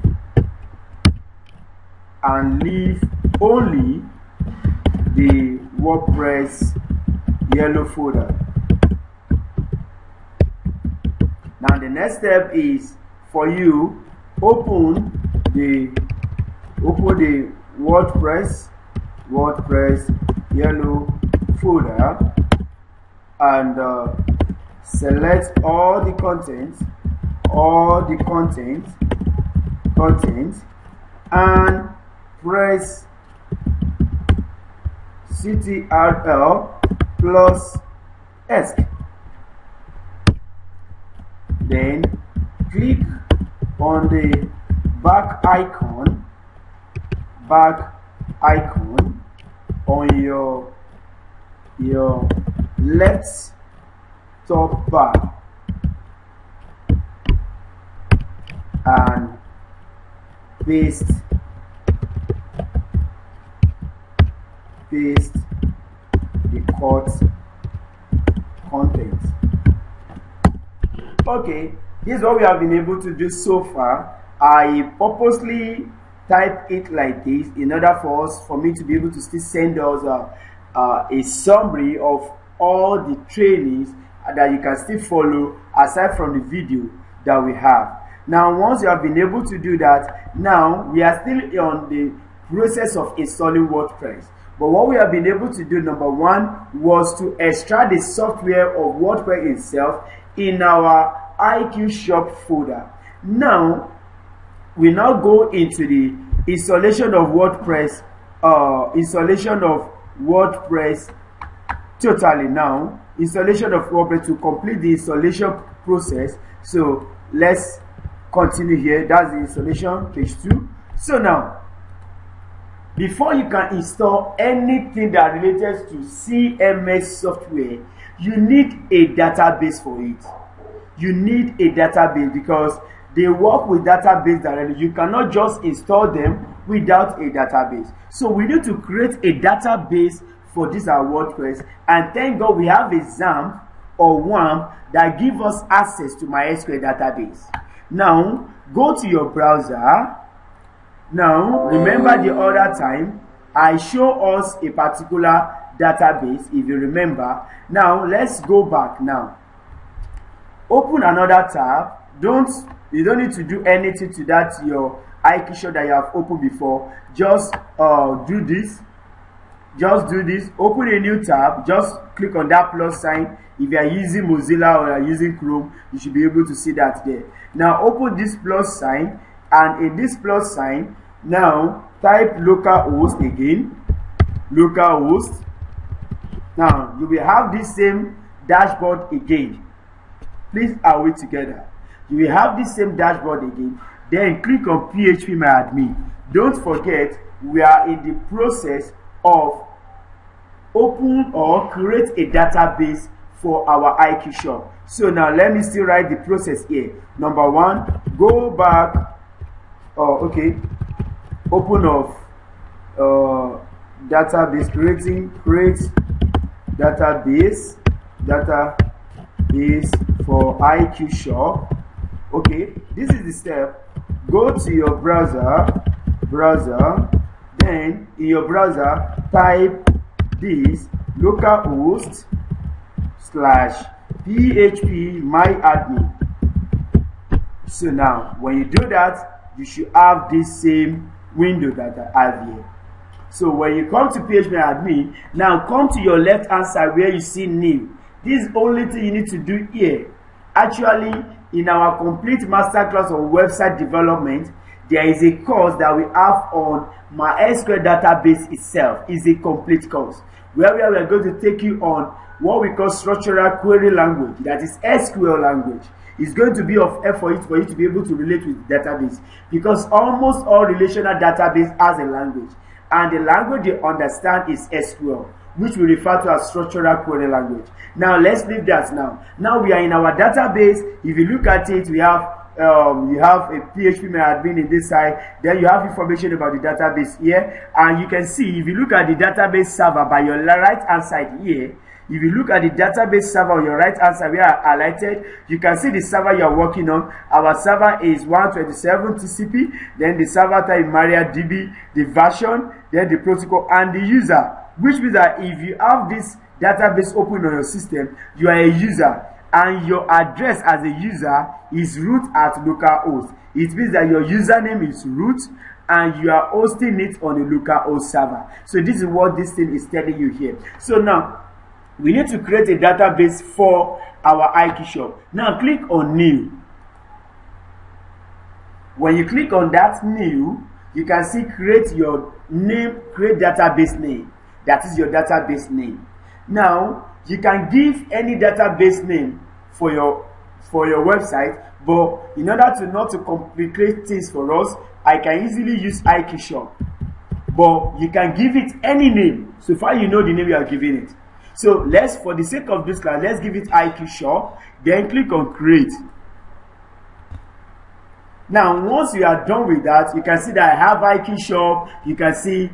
and leave only the WordPress yellow folder. Now the next step is for you open the WordPress yellow folder and select all the content and press Ctrl+S. Then click on the back icon on your left top bar and paste the cut content. Okay, this is what we have been able to do so far. I purposely type it like this in order for me to be able to still send us a summary of all the trainings that you can still follow aside from the video that we have. Now, once you have been able to do that, now we are still on the process of installing WordPress. But what we have been able to do, number one, was to extract the software of WordPress itself in our IQ shop folder. Now, we now go into the installation of WordPress, totally now, installation of WordPress to complete the installation process. So let's continue here. That's the installation, page 2. So now, before you can install anything that relates to CMS software, you need a database for it. You need a database because they work with database directly. You cannot just install them without a database. So we need to create a database for this our WordPress, and thank God we have a XAMPP or WAMP that give us access to MySQL database. Now go to your browser. Now remember the other time I show us a particular database, if you remember. Now let's go back. Now open another tab. You don't need to do anything to that your IQ shop that you have opened before. Just do this. Open a new tab. Just click on that plus sign. If you are using Mozilla or you are using Chrome, you should be able to see that there. Now open this plus sign, and in this plus sign, now type localhost again. Localhost. Now you will have this same dashboard again. Please are we together? You will have this same dashboard again. Then click on phpMyAdmin. Don't forget, we are in the process of open or create a database for our IQ shop. So now let me still write the process here. Number one, go back. Open of database, create database for IQ shop. Okay, this is the step. Go to your browser, then in your browser type this localhost /phpMyAdmin. So now when you do that, you should have this same window that I have here. So when you come to phpMyAdmin, now come to your left hand side where you see new. This is the only thing you need to do here. Actually, in our complete masterclass on website development, there is a course that we have on MySQL database itself. It's a complete course where we are going to take you on what we call structural query language, that is SQL language. It's going to be of help for you to be able to relate with database, because almost all relational database has a language, and the language they understand is SQL, which we refer to as structural query language. Now let's leave that now. Now we are in our database. If you look at it, we have you have a PHP admin in this side, then you have information about the database here, and you can see if you look at the database server by your right hand side here. If you look at the database server on your right hand side where I highlighted, you can see the server you are working on. Our server is 127 TCP, then the server type MariaDB, the version, then the protocol, and the user, which means that if you have this database open on your system, you are a user, and your address as a user is root at localhost. It means that your username is root, and you are hosting it on a localhost server. So this is what this thing is telling you here. So now, we need to create a database for our IQ shop. Now click on new. When you click on that new, you can see create your name, create database name. That is your database name. Now you can give any database name for your website, but in order to not to complicate things for us, I can easily use IQ shop. But you can give it any name, so far you know the name you are giving it. So let's, for the sake of this class, let's give it IQ shop, then click on create. Now once you are done with that, you can see that I have IQ shop. You can see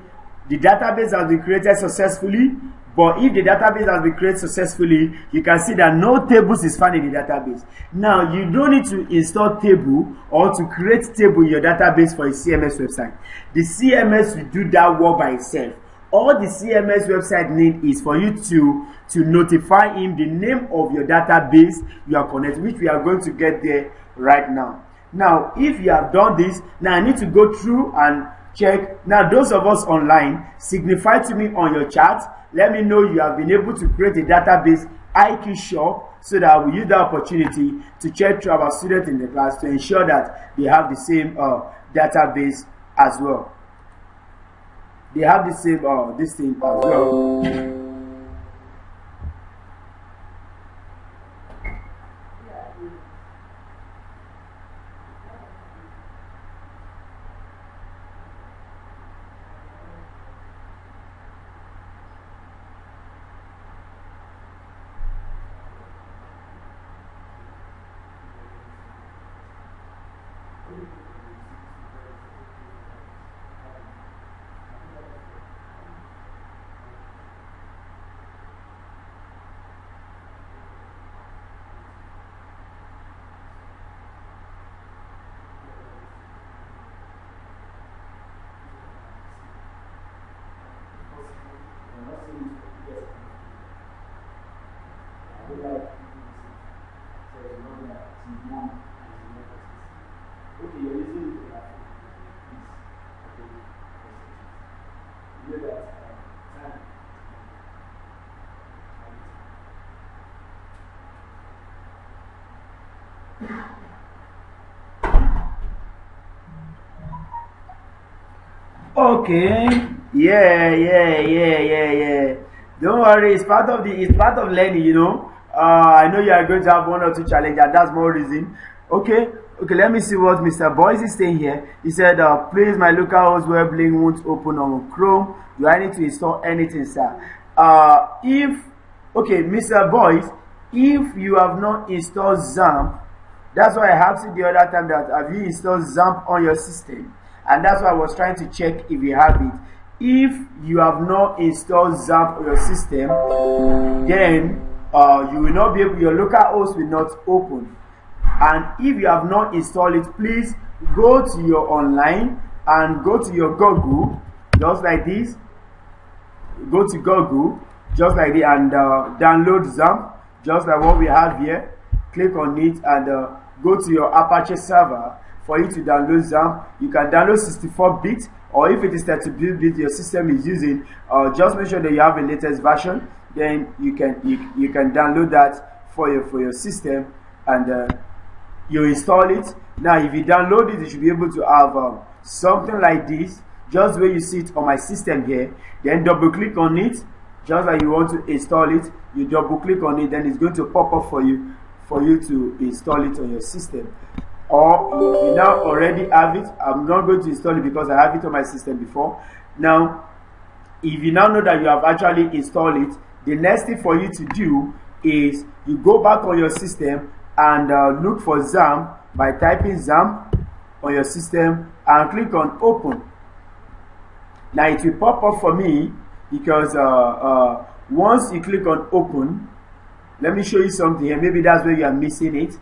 the database has been created successfully. But if the database has been created successfully, you can see that no tables is found in the database. Now you don't need to install table or to create table in your database for a CMS website. The CMS will do that work by itself. All the CMS website need is for you to notify him the name of your database you are connected, which we are going to get there right now. Now, if you have done this, now I need to go through and check. Now, those of us online, signify to me on your chat. Let me know you have been able to create a database IQ shop, so that we use the opportunity to check through our students in the class to ensure that they have the same database as well. They have the same this thing as well. Okay. Yeah. Don't worry, it's part of learning, you know. I know you are going to have one or two challenges, and that's more reason. Okay, let me see what Mr. Boyce is saying here. He said, please, my localhost web link won't open on Chrome. Do I need to install anything, sir? Mr. Boyce, if you have not installed XAMPP, that's why I asked you the other time that have you installed XAMPP on your system? And that's why I was trying to check if you have it. If you have not installed XAMPP on your system, then you will not be able, your local host will not open. And if you have not installed it, please go to your online and go to your Google, just like this. Go to Google, just like this, and download XAMPP, just like what we have here. Click on it and go to your Apache server for you to download XAMPP. You can download 64-bit, or if it is 32-bit your system is using, just make sure that you have the latest version. Then you can download that for your system, and you install it. Now if you download it, you should be able to have something like this, just where you see it on my system here. Then double click on it, just like you want to install it. You double click on it, then it's going to pop up for you to install it on your system. Or you now already have it. I'm not going to install it because I have it on my system before. Now if you now know that you have actually installed it, the next thing for you to do is you go back on your system and look for XAMPP by typing XAMPP on your system and click on open. Now it will pop up for me because once you click on open, let me show you something here. Maybe that's where you are missing it.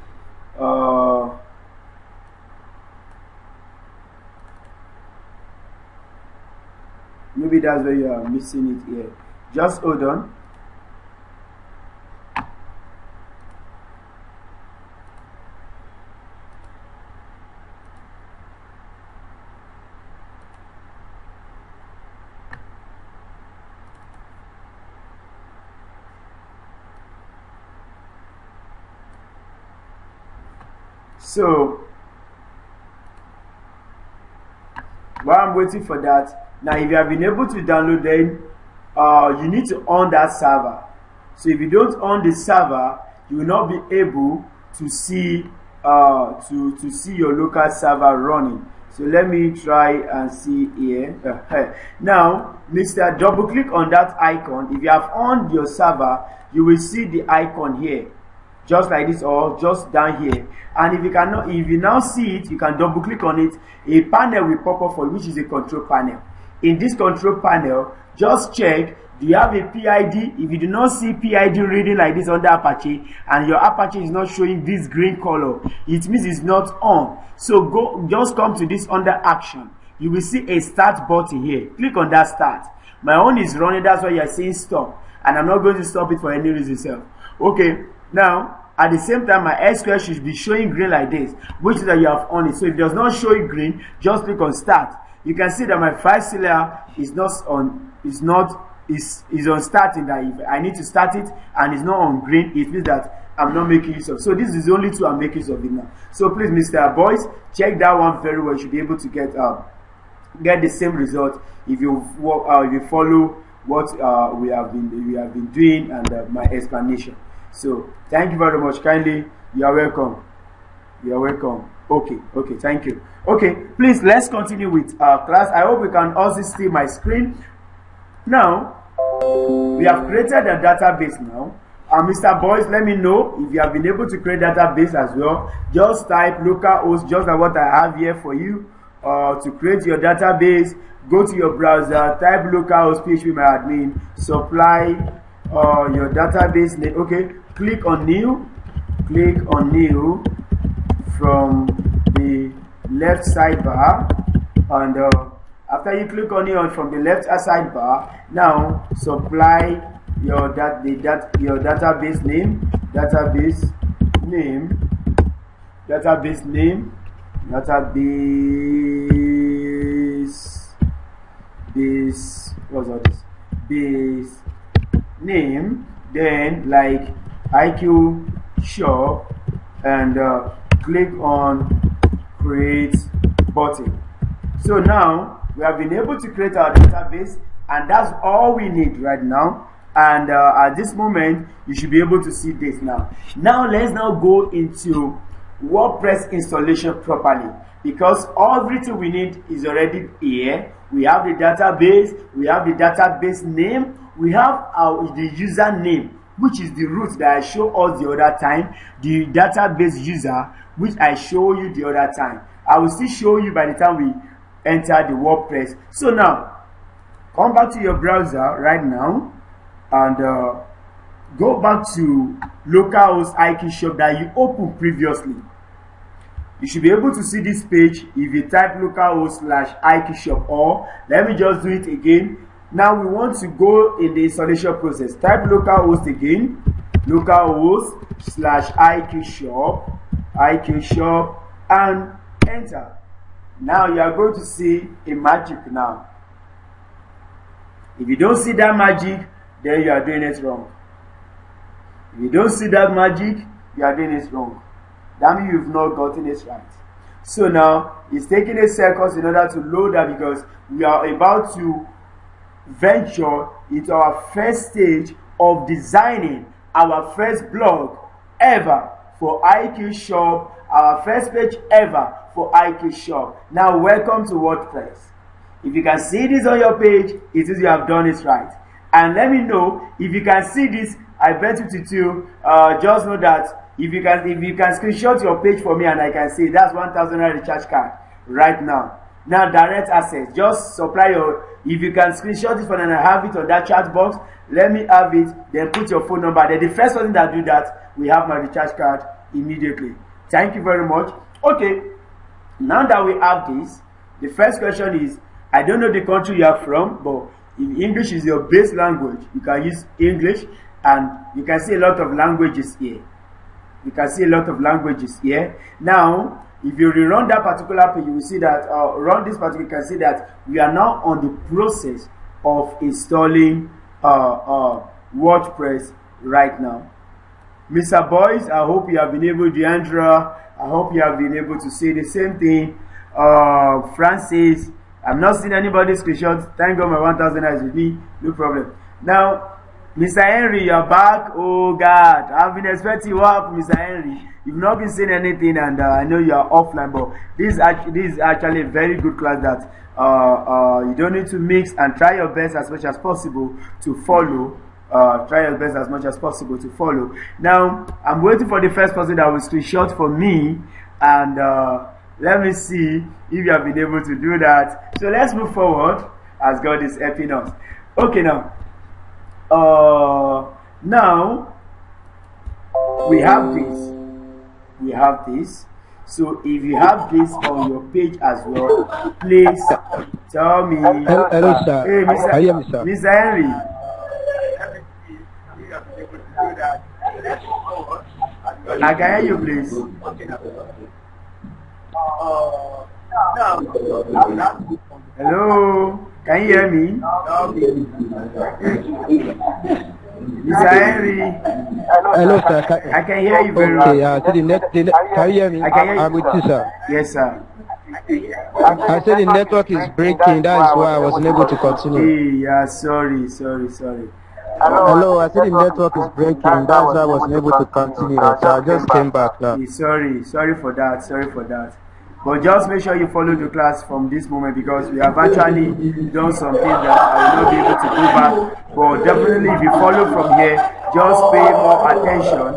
Maybe that's where you are missing it here. Just hold on. So while I'm waiting for that, now if you have been able to download, then you need to on that server. So if you don't on the server, you will not be able to see to see your local server running. So let me try and see here. Now, Mr. Double click on that icon. If you have on your server, you will see the icon here, just like this, or just down here. And if you now see it, you can double click on it. A panel will pop up for you, which is a control panel. In this control panel, just check, do you have a PID? If you do not see PID reading like this under Apache, and your Apache is not showing this green color, it means it's not on. So just come to this under action. You will see a start button here. Click on that start. My own is running, that's why you are saying stop. And I'm not going to stop it for any reason itself. Okay, now at the same time, my SQL should be showing green like this, which is that you have on it. So if it does not show you green, just click on start. You can see that my file seller is on starting. That if I need to start it and it's not on green, it means that I'm not making use of. So this is the only two I'm making use of it now. So please, Mr. Boys, check that one very well. You should be able to get the same result if you follow what we have been doing and my explanation. So thank you very much. Kindly, you are welcome. You are welcome. Okay, thank you. Okay, please, let's continue with our class. I hope we can also see my screen. Now, we have created a database now. Mr. Boys, let me know if you have been able to create database as well. Just type localhost, just like what I have here for you. To create your database, go to your browser, type localhost phpMyAdmin, supply your database name. Okay, click on new from the left sidebar, and after you click on it from the left sidebar, now supply your database name, base name, then like IQ shop, and click on create button. So now we have been able to create our database, and that's all we need right now. And at this moment, you should be able to see this now. Now let's now go into WordPress installation properly, because everything we need is already here. We have the database, we have the database name, we have the username, which is the root that I show us the other time, the database user, which I show you the other time. I will still show you by the time we enter the WordPress. So now, come back to your browser right now and go back to localhost IQ shop that you opened previously. You should be able to see this page if you type localhost/IQ shop, or let me just do it again. Now we want to go in the installation process. Type localhost again, localhost/IQ shop, and enter. Now you are going to see a magic now. If you don't see that magic, then you are doing it wrong. If you don't see that magic, you are doing it wrong. That means you've not gotten it right. So now it's taking a second in order to load that, because we are about to venture into our first stage of designing our first blog ever for IQ Shop, our first page ever for IQ Shop. Now welcome to WordPress. If you can see this on your page, it is you have done it right. And let me know if you can see this. I bet you to too. Just know that if you can screenshot your page for me and I can see, that's 1,000 recharge card right now. Now direct access. Just supply your. If you can screenshot it for me and I have it on that chat box, let me have it. Then put your phone number. Then the first person that do that, we have my recharge card immediately. Thank you very much. Okay. Now that we have this, the first question is, I don't know the country you are from, but if English is your base language, you can use English, and you can see a lot of languages here. You can see a lot of languages here. Now, if you rerun that particular page, you will see that, run this particular, you can see that we are now on the process of installing WordPress right now. Mr. Boys, I hope you have been able, Deandra, I hope you have been able to say the same thing. Francis, I'm not seeing anybody screenshot. Thank God my 1,000 is with me. No problem. Now, Mr. Henry, you're back. Oh God, I've been expecting what happened, Mr. Henry. You've not been saying anything, and I know you are offline, but this is actually a very good class that you don't need to mix, and try your best as much as possible to follow. Try your best as much as possible to follow. Now, I'm waiting for the first person that will screenshot for me, and let me see if you have been able to do that. So let's move forward as God is helping us. Okay, now we have this. We have this. So if you have this on your page as well, please tell me. Hello, sir. Hey, Mr. Henry. I can hear you, please. Hello, can you hear me? Mr. Henry. Hello, sir. I can hear you very well. Okay, can you hear me? I can hear you. I'm with you, sir. Yes, sir. I said the network is breaking. That is why I wasn't able to continue. Hey, yeah, sorry. Hello, I said the network is breaking. That's why I wasn't able to continue. So I just came back now. Sorry for that. But just make sure you follow the class from this moment, because we have actually done some things that I will not be able to go back. But definitely, if you follow from here, just pay more attention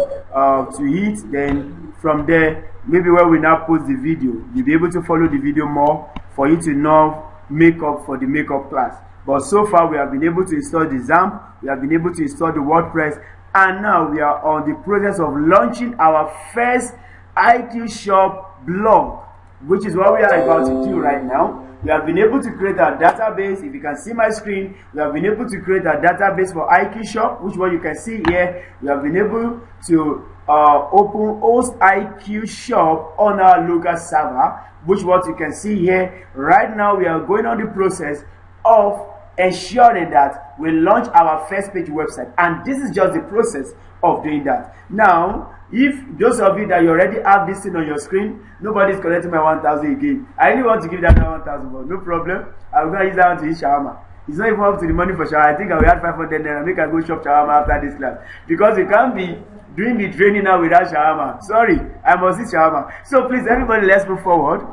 to it. Then from there, maybe when we now post the video, you'll be able to follow the video more for you to know makeup for the makeup class. But so far, we have been able to install the XAMPP, we have been able to install the WordPress, and now we are on the process of launching our first IQ Shop blog, which is what we are about to do right now. We have been able to create a database. If you can see my screen, we have been able to create a database for IQ Shop, which what you can see here. We have been able to open host IQ Shop on our local server, which what you can see here. Right now, we are going on the process of ensuring that we launch our first page website, and this is just the process of doing that. Now, if those of you that you already have this thing on your screen, nobody's collecting my 1,000 again. I really want to give that 1,000, but no problem. I'm going to use that one to eat shawarma. It's not even up to the money for shawarma. I think I will add 500 naira. Make I go shop shawarma after this class, because we can't be doing the training now without shawarma. Sorry, I must eat shawarma. So please, everybody, let's move forward.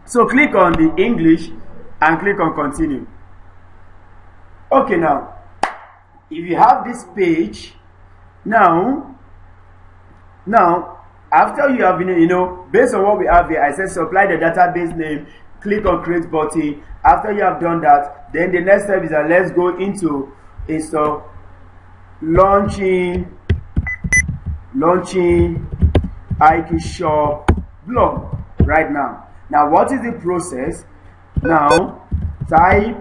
So click on the English and click on continue. Okay, now if you have this page, now after you have been, based on what we have here, I said supply the database name, click on create button. After you have done that, then the next step is that let's go into install launching IQ Shop blog right now. Now, what is the process? Now type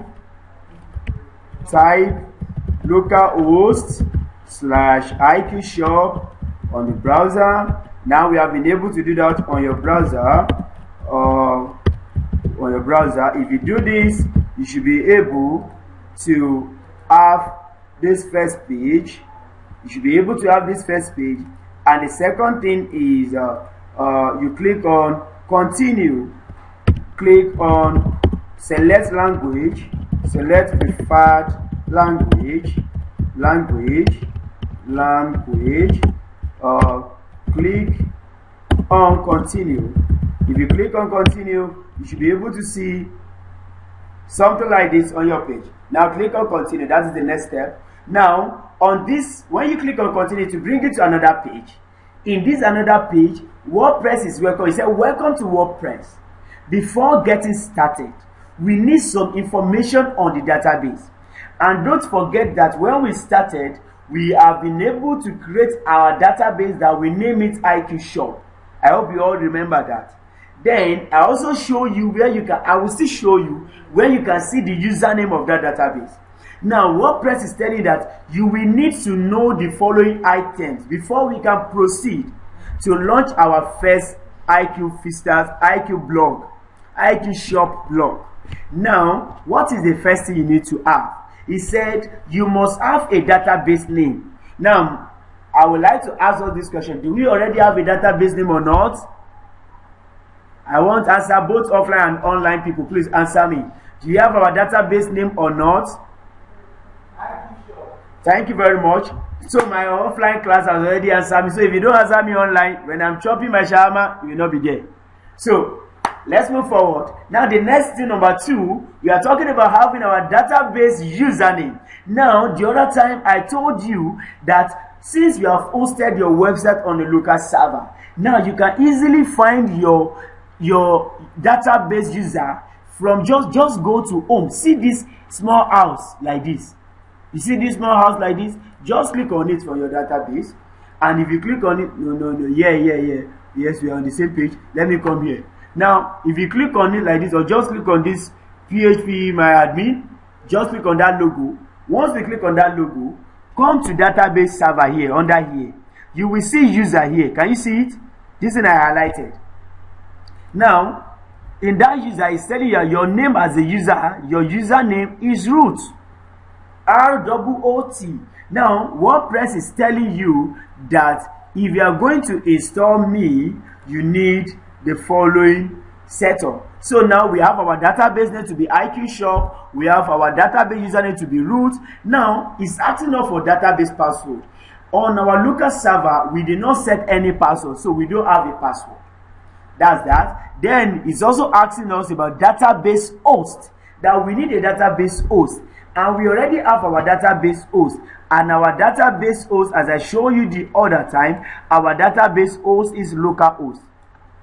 localhost /IQ Shop on the browser. Now we have been able to do that on your browser. If you do this, you should be able to have this first page. You should be able to have this first page. And the second thing is you click on continue, click on select language, select preferred language, click on continue. If you click on continue, you should be able to see something like this on your page. Now click on continue. That is the next step. Now on this, when you click on continue, to bring you to another page. In this another page, WordPress is welcome. It said welcome to WordPress. Before getting started, we need some information on the database. And don't forget that when we started, we have been able to create our database that we name it IQ Shop. I hope you all remember that. Then I also show you where you can, I will still show you where you can see the username of that database. Now WordPress is telling that you will need to know the following items before we can proceed to launch our first IQ Vistas, IQ blog, IQ Shop blog. Now, what is the first thing you need to have? He said you must have a database name. Now, I would like to ask all this question. Do we already have a database name or not? I want to answer both offline and online people. Please answer me. Do you have our database name or not? Thank you very much. So my offline class has already answered me. So if you don't answer me online, when I'm chopping my shawarma, you will not be there. So let's move forward. Now the next thing, number 2, we are talking about having our database username. Now the other time I told you that since you have hosted your website on a local server, now you can easily find your database user from just go to home. See this small house like this. You see this small house like this? Just click on it from your database. And if you click on it, yes, we are on the same page. Let me come here. Now, if you click on it like this, or just click on this PHP my admin, just click on that logo. Once we click on that logo, come to database server here, under here. You will see user here. Can you see it? This thing I highlighted. Now, in that user, it's telling you your name as a user, your username is root. ROOT. Now, WordPress is telling you that if you are going to install me, you need the following setup. So now we have our database name to be IQ Shop. We have our database username to be root. Now, it's asking us for database password. On our local server, we did not set any password, so we don't have a password. That's that. Then it's also asking us about database host, that we need a database host. And we already have our database host. And our database host, as I showed you the other time, our database host is localhost.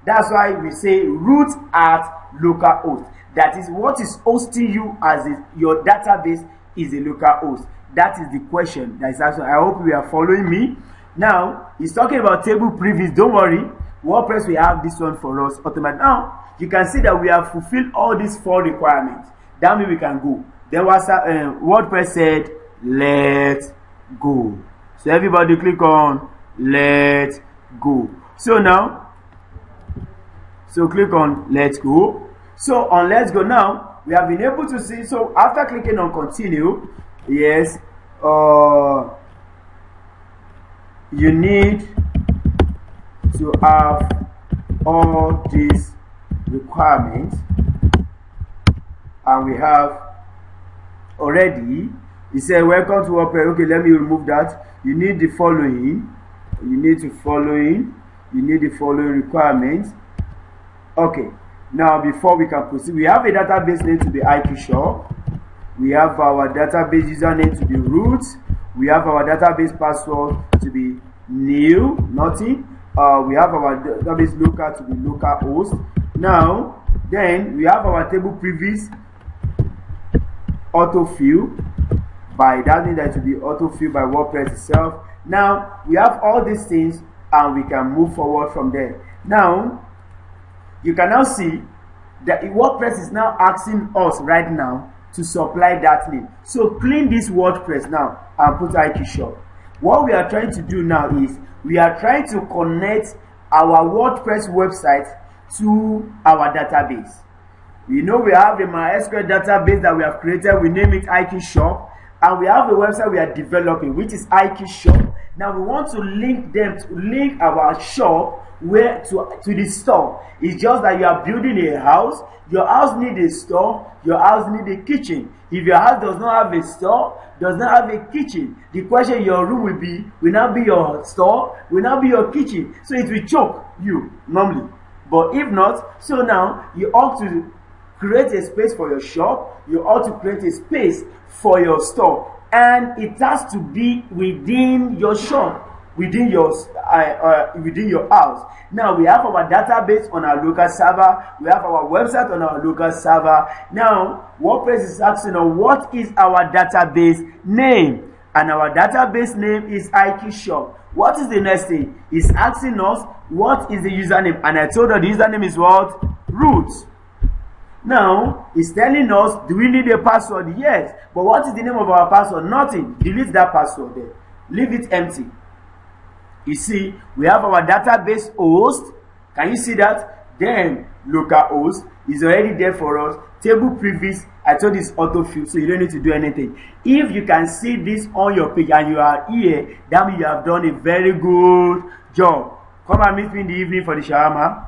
That's why we say root at localhost. That is what is hosting you as your database is a localhost. That is the question that is answered. I hope you are following me. Now, he's talking about table previews. Don't worry. WordPress will have this one for us automatically. Now, you can see that we have fulfilled all these 4 requirements. That means we can go. Then WordPress said, let's go. So everybody click on let's go. So now, so click on let's go. So on let's go now, we have been able to see. So after clicking on continue, yes, you need to have all these requirements, and we have already. He said welcome to WordPress. Okay, let me remove that. You need the following. You need the following requirements. Okay, now before we can proceed, we have a database name to be IQ Shop. We have our database username to be root. We have our database password to be new, nothing. We have our database local to be localhost. Now, then we have our table previews autofill. By that means that it will be autofill by WordPress itself. Now we have all these things and we can move forward from there. Now you can now see that WordPress is now asking us right now to supply that name. So clean this WordPress now and put IQ Shop. What we are trying to do now is we are trying to connect our WordPress website to our database. We know we have the MySQL database that we have created. We name it IQ Shop. And we have a website we are developing, which is IQ Shop. Now we want to link them, to link our shop where to the store. It's just that you are building a house. Your house needs a store. Your house needs a kitchen. If your house does not have a store, does not have a kitchen, the question your room will not be your store, will not be your kitchen. So it will choke you normally. But if not, so now you ought to create a space for your shop. You ought to create a space for your store, and it has to be within your shop, within your house. Now we have our database on our local server. We have our website on our local server. Now WordPress is asking us, what is our database name? And our database name is IQ Shop. What is the next thing? It's asking us, what is the username? And I told her the username is what? Root. Now, it's telling us, do we need a password? Yes. But what is the name of our password? Nothing. Delete that password there. Leave it empty. You see, we have our database host. Can you see that? Then, local host is already there for us. Table prefix, I told this autofill, so you don't need to do anything. If you can see this on your page and you are here, that means you have done a very good job. Come and meet me in the evening for the shawarma.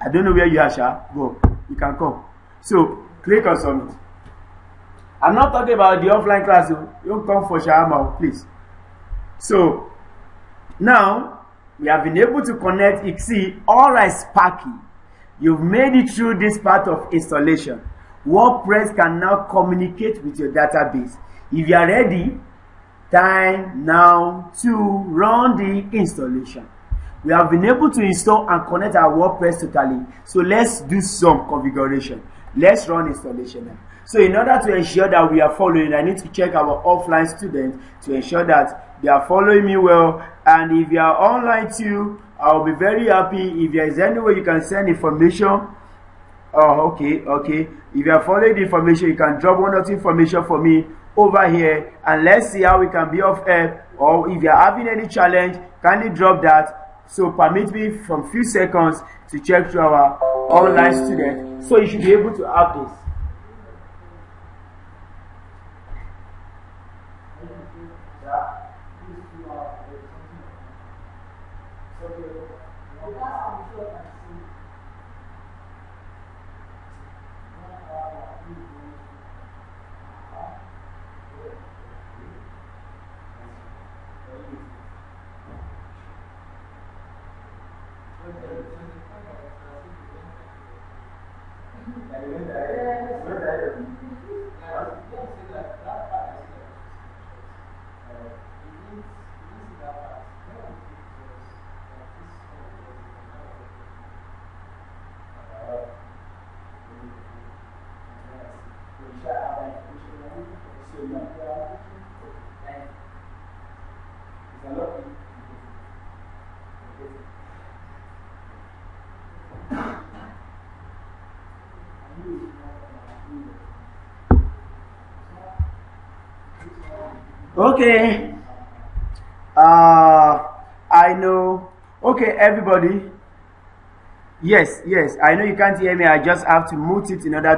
I don't know where you are, Sha. Go. You can come. So, click on submit. I'm not talking about the offline class. You don't come for shawarma, please. So, now, we have been able to connect. You see, all right, Sparky. You've made it through this part of installation. WordPress can now communicate with your database. If you are ready, time now to run the installation. We have been able to install and connect our WordPress totally. So let's do some configuration. Let's run installation now. So in order to ensure that we are following, I need to check our offline students to ensure that they are following me well. And if you are online too, I'll be very happy if there is any way you can send information. Oh, okay. If you are following the information, you can drop one or two information for me over here, and let's see how we can be of help. Or if you are having any challenge, kindly drop that. So permit me from few seconds to check through our online student. So you should be able to have this. Okay. I know. Okay, everybody. Yes. I know you can't hear me. I just have to mute it in order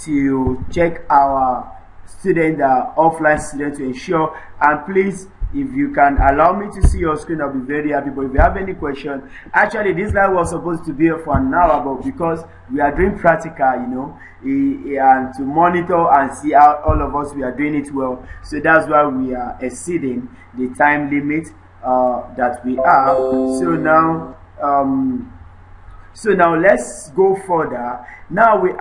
to check our student, offline student, to ensure. And please, if you can allow me to see your screen, I'll be very happy. But if you have any question, actually this live was supposed to be for an hour, but because we are doing practical, and to monitor and see how all of us we are doing it well, so that's why we are exceeding the time limit that we have. So now let's go further. Now we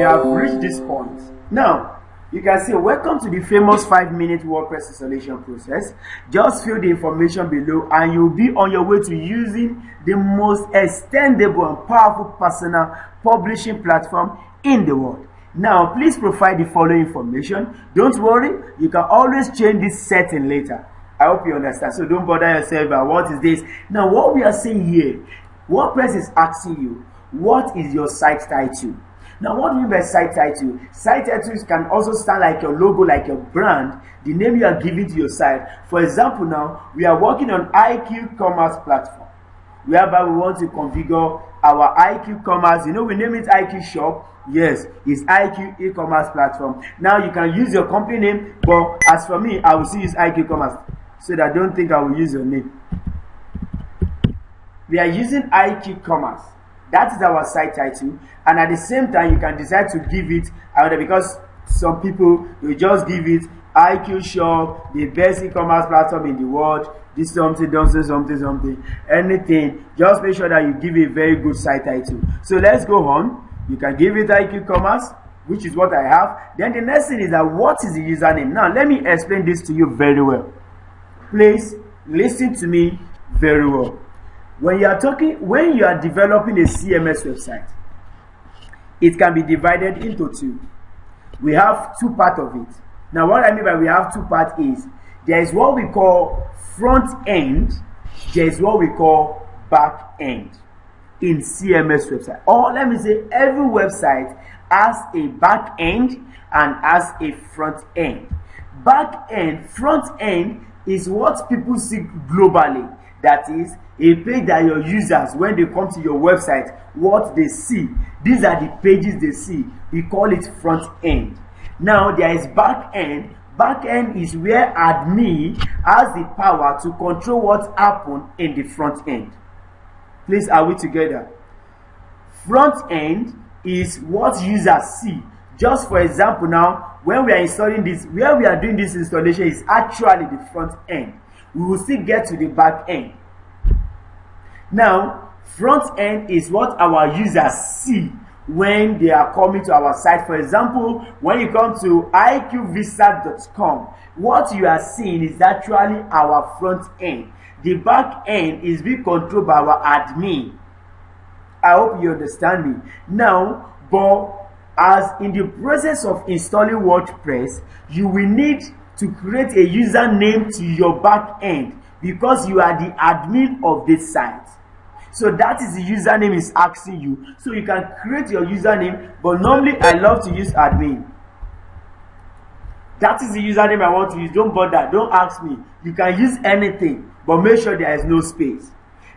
have reached this point. Now you can say, welcome to the famous 5-minute WordPress installation process. Just fill the information below and you'll be on your way to using the most extendable and powerful personal publishing platform in the world. Now, please provide the following information. Don't worry, you can always change this setting later. I hope you understand. So don't bother yourself about what is this. Now, what we are saying here, WordPress is asking you, what is your site title? Now, what do you mean by site title? Site titles can also stand like your logo, like your brand, the name you are giving to your site. For example, now, we are working on IQ Commerce Platform, whereby we want to configure our IQ Commerce. We name it IQ Shop. Yes, it's IQ E-Commerce Platform. Now, you can use your company name, but as for me, I will still use IQ Commerce. so that don't think I will use your name. We are using IQ Commerce. That is our site title, and at the same time you can decide to give it another, because some people will just give it IQ Shop, the best e-commerce platform in the world, this something, anything. Just make sure that you give a very good site title. So let's go on. You can give it IQ Commerce, which is what I have. Then the next thing is that what is the username? Now let me explain this to you very well. Please listen to me very well. When you are developing a CMS website, it can be divided into two. We have two parts of it. Now what I mean by we have two parts is, there is what we call front end, there is what we call back end in CMS website. Or let me say, every website has a back end and has a front end. Back end, front end is what people see globally. That is a page that your users, when they come to your website, what they see. These are the pages they see. We call it front end. Now there is back end. Back end is where admin has the power to control what happens in the front end. Please, are we together? Front end is what users see. Just for example, now when we are installing this, where we are doing this installation is actually the front end. We will still get to the back end. Now, front end is what our users see when they are coming to our site. For example, when you come to iqvisa.com, what you are seeing is actually our front end. The back end is being controlled by our admin. I hope you understand me. Now, but as in the process of installing WordPress, you will need to create a username to your back end, because you are the admin of this site. So that is the username is asking you. So you can create your username, but normally I love to use admin. That is the username I want to use. Don't bother, don't ask me. You can use anything, but make sure there is no space.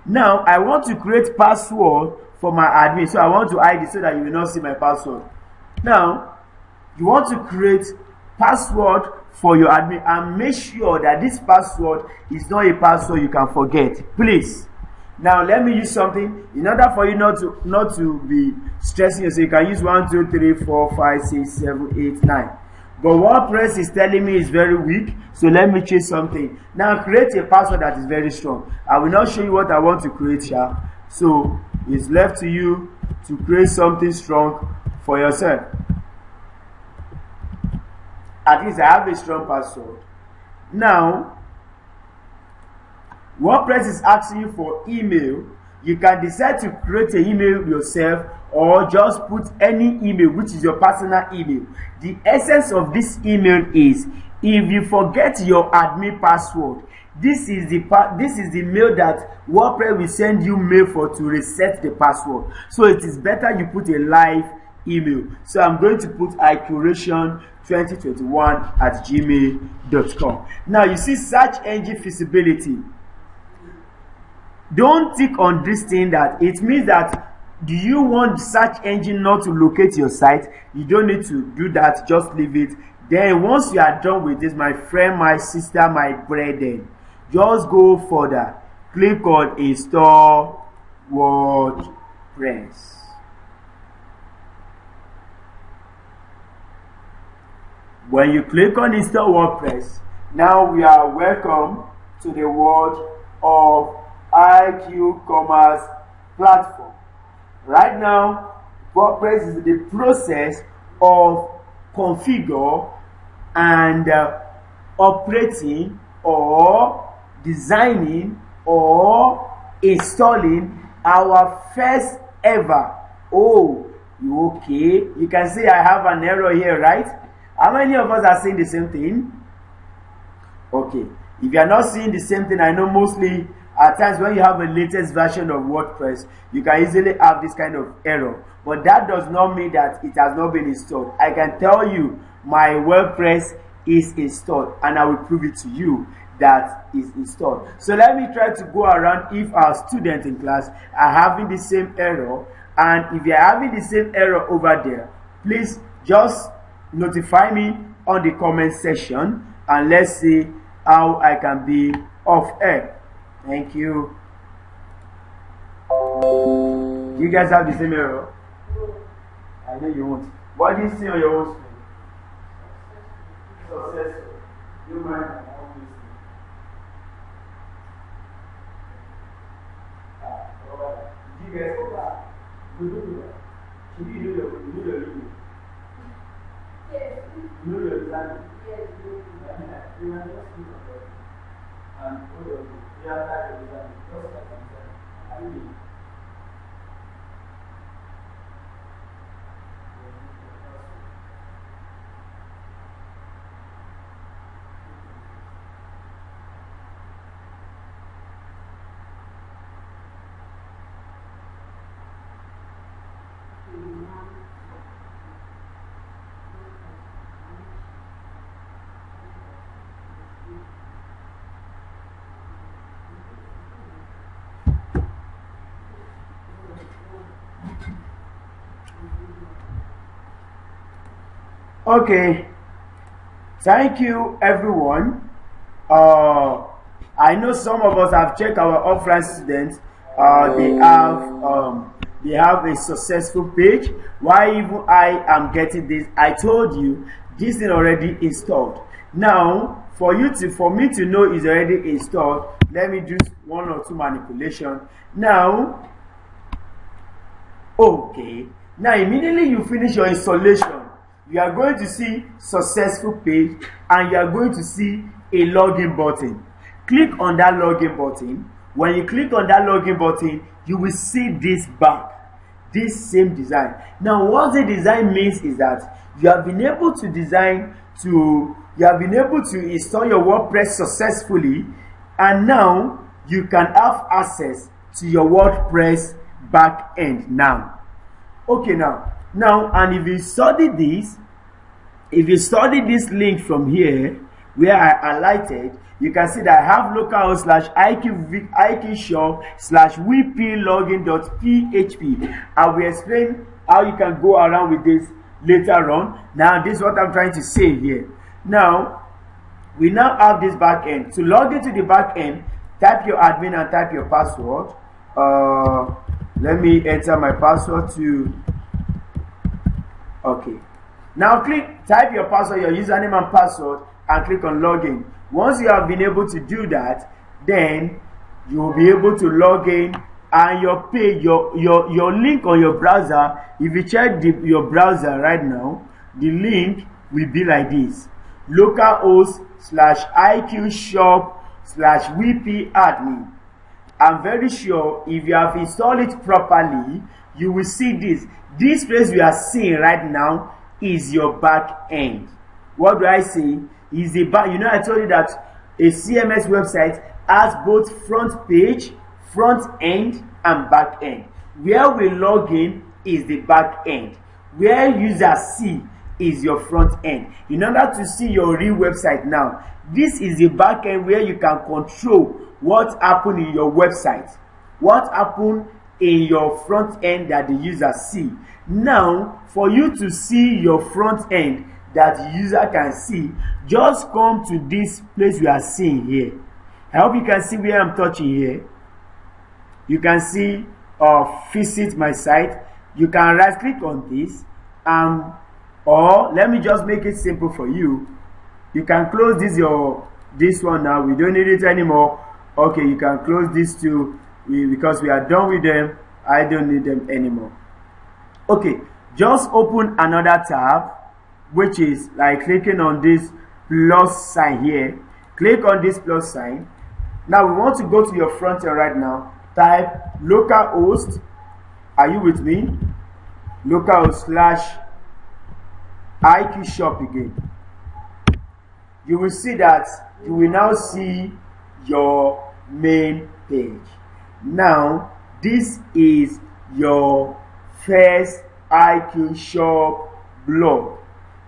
Now I want to create password for my admin, so I want to hide it so that you will not see my password. Now you want to create password for your admin, and make sure that this password is not a password you can forget, please. Now let me use something in order for you not to be stressing yourself. You can use 1 2 3 4 5 6 7 8 9, but WordPress is telling me it's very weak, so let me change something. Now create a password that is very strong. I will not show you what I want to create here, so it's left to you to create something strong for yourself. At least I have a strong password. Now WordPress is asking you for email. You can decide to create an email yourself, or just put any email which is your personal email. The essence of this email is, if you forget your admin password, this is the mail that WordPress will send you mail for to reset the password. So it is better you put a live email. So I'm going to put icuration2021@gmail.com. Now you see search engine feasibility. Don't tick on this thing. That it means that, do you want search engine not to locate your site? You don't need to do that, just leave it. Then once you are done with this, my friend, my sister, my brethren, just go further. Click on install WordPress. When you click on install WordPress, now we are welcome to the world of IQ Commerce platform. Right now, WordPress is the process of configure and operating or designing or installing our first ever. Oh, you okay? You can see I have an error here, right? How many of us are seeing the same thing? Okay. If you are not seeing the same thing, I know mostly at times when you have a latest version of WordPress, you can easily have this kind of error. But that does not mean that it has not been installed. I can tell you my WordPress is installed, and I will prove it to you that is installed. So let me try to go around if our students in class are having the same error, and if you are having the same error over there, please just notify me on the comment section, and let's see how I can be off air. Thank you. You guys have the same error? I know you won't. What do you see on your own screen? Successful. You might you guys go back. You do that. Should you know your limit? Yes. You know your design? Yes. You are just and hold on. You have that design. Just like that. I mean. Okay, thank you everyone. I know some of us have checked our offline students. They have a successful page. Why even I am getting this? I told you this is already installed. Now for me to know it's already installed, let me do one or two manipulation. Now, okay. Now immediately you finish your installation, you are going to see successful page and you are going to see a login button. Click on that login button. When you click on that login button, you will see this back, this same design. Now what the design means is that you have been able to install your WordPress successfully, and now you can have access to your WordPress back end now. Okay, now and if you study this link from here where I highlighted, you can see that I have localhost/iqshop/wplogin.php. I will explain how you can go around with this later on. Now this is what I'm trying to say here. Now we now have this back end. To log into the back end, type your admin and type your password. Let me enter my password to. Okay. Now type your password, your username and password, and click on login. Once you have been able to do that, then you will be able to log in, and your page, your link on your browser. If you check your browser right now, the link will be like this: localhost/iqshop/wp-admin. I'm very sure if you have installed it properly, you will see this. This place we are seeing right now is your back end. What do I say? Is the back. You know, I told you that a CMS website has both front page, front end, and back end. Where we log in is the back end. Where users see is your front end. In order to see your real website now, this is the back end where you can control what happened in your website, what happened in your front end that the user see. Now, for you to see your front end that the user can see, just come to this place we are seeing here. I hope you can see where I'm touching here. You can see visit my site. You can right click on this, or let me just make it simple for you. You can close this one now. We don't need it anymore. Okay, you can close this too because we are done with them. I don't need them anymore. Okay, just open another tab, which is like clicking on this plus sign here. Click on this plus sign. Now we want to go to your front end right now. Type localhost. Are you with me? localhost/iqshop again. You will see that you will now see your main page. Now this is your first IQ shop blog.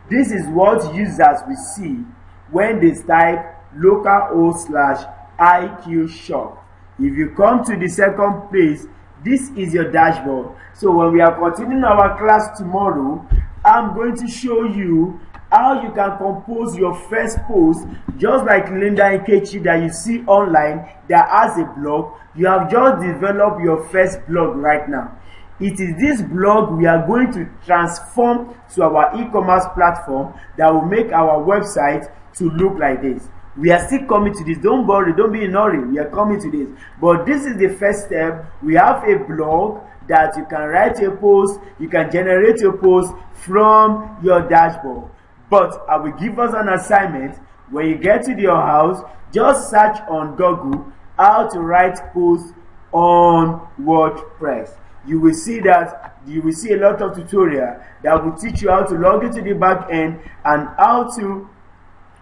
This is what users will see when they type localhost/IQ shop. If you come to the second place, this is your dashboard. So when we are continuing our class tomorrow, I'm going to show you how you can compose your first post, just like Linda Ikechi that you see online that has a blog. You have just developed your first blog right now. It is this blog we are going to transform to our e-commerce platform that will make our website to look like this. We are still coming to this. Don't worry, don't be in a hurry. We are coming to this. But this is the first step. We have a blog that you can write a post, you can generate a post from your dashboard. But I will give us an assignment. When you get to your house, just search on Google how to write posts on WordPress. You will see a lot of tutorial that will teach you how to log into the back end and how to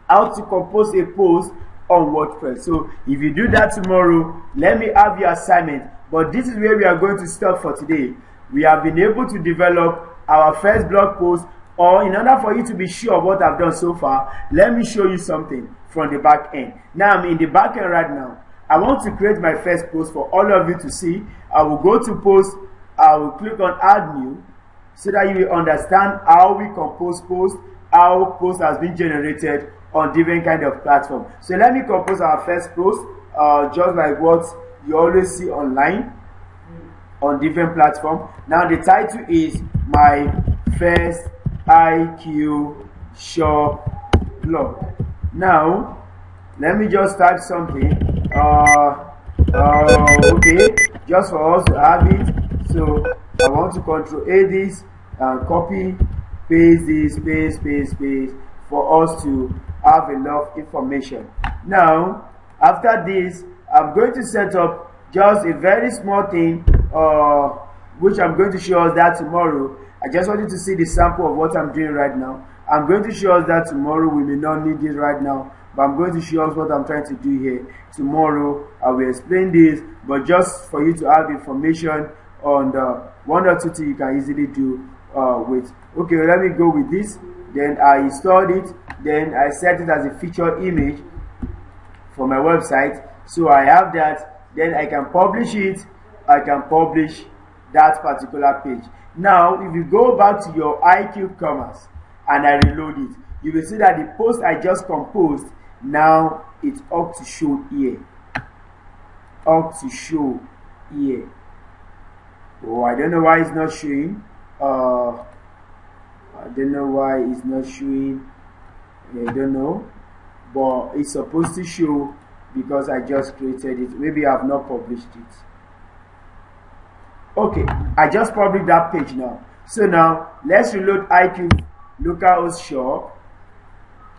compose a post on WordPress. So if you do that tomorrow, let me have your assignment. But this is where we are going to stop for today. We have been able to develop our first blog post, or in order for you to be sure of what I've done so far, let me show you something from the back end. Now I'm in the back end right now. I want to create my first post for all of you to see. I will go to post, I will click on add new, so that you will understand how we compose posts, how post has been generated on different kind of platform. So let me compose our first post, just like what you always see online on different platform. Now the title is my first IQ shop blog. Now let me just type something. Okay, just for us to have it. So I want to Control A this and copy, paste this, paste for us to have enough information. Now after this, I'm going to set up just a very small thing, which I'm going to show us that tomorrow. I just wanted to see the sample of what I'm doing right now. I'm going to show us that tomorrow. We may not need this right now, but I'm going to show us what I'm trying to do here. Tomorrow I will explain this, but just for you to have information on the one or two things you can easily do with. Okay, let me go with this. Then I installed it. Then I set it as a featured image for my website. So I have that. Then I can publish it. I can publish that particular page. Now, if you go back to your IQ Commerce and I reload it, you will see that the post I just composed, now it's up to show here. Up to show here. Oh, I don't know why it's not showing. I don't know why it's not showing. I don't know. But it's supposed to show because I just created it. Maybe I have not published it. Okay, I just published that page now. So now let's reload IQ localhost shop.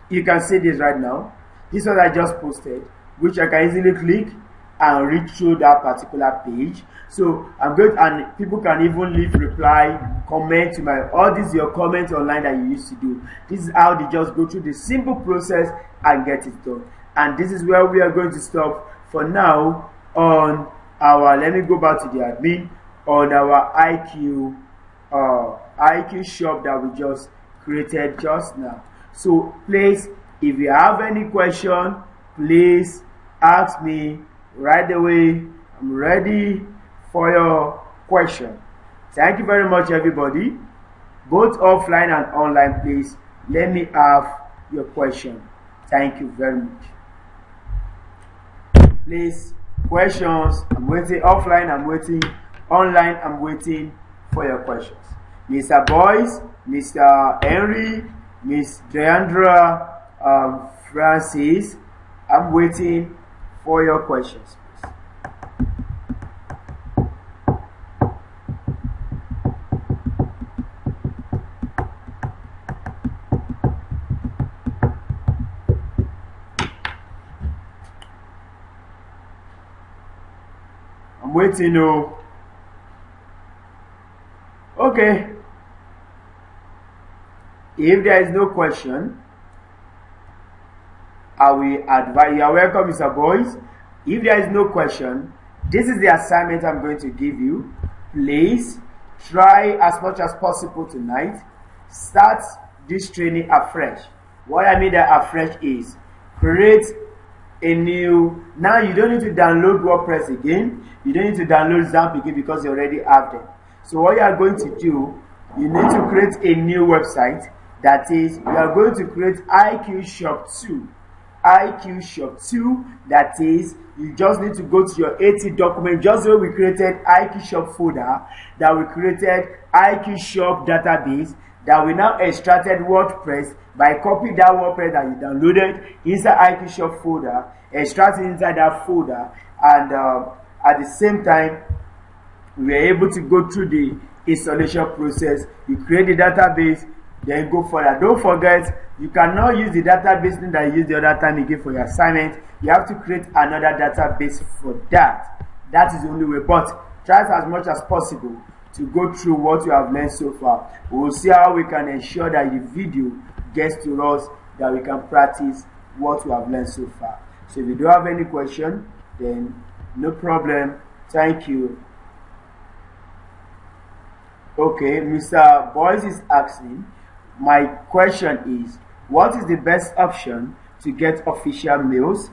You can see this right now. This one I just posted, which I can easily click and read through that particular page. So I'm going to, and people can even leave reply, comment to my, all these your comments online that you used to do. This is how they just go through the simple process and get it done. And this is where we are going to stop for now on our, let me go back to the admin, on our IQ shop that we just created just now. So please, if you have any question, please ask me right away. I'm ready for your question. Thank you very much, everybody. Both offline and online, please let me have your question. Thank you very much. Please, questions. I'm waiting. Offline, I'm waiting. Online, I'm waiting for your questions. Mr. Boyce, Mr. Henry, Miss Deandra, Francis, I'm waiting for your questions. I'm waiting. Oh. Okay. If there is no question, I will advise you. Are welcome, Mr. Boyce. If there is no question, this is the assignment I'm going to give you. Please try as much as possible tonight. Start this training afresh. What I mean that afresh is create a new. Now you don't need to download WordPress again. You don't need to download Zamp again because you already have them. So what you are going to do, you need to create a new website. That is, we are going to create IQ Shop 2. IQ Shop 2, that is, you just need to go to your AT document, just the way we created IQ Shop folder, that we created IQ Shop database, that we now extracted WordPress by copying that WordPress that you downloaded inside IQ Shop folder, extract it inside that folder, and at the same time, we were able to go through the installation process. You create the database, then go further. Don't forget, you cannot use the database that you used the other time again for your assignment. You have to create another database for that. That is the only way. But try as much as possible to go through what you have learned so far. We will see how we can ensure that the video gets to us, that we can practice what we have learned so far. So if you do have any question, then no problem. Thank you. Okay, Mr. Boyce is asking, my question is, what is the best option to get official mails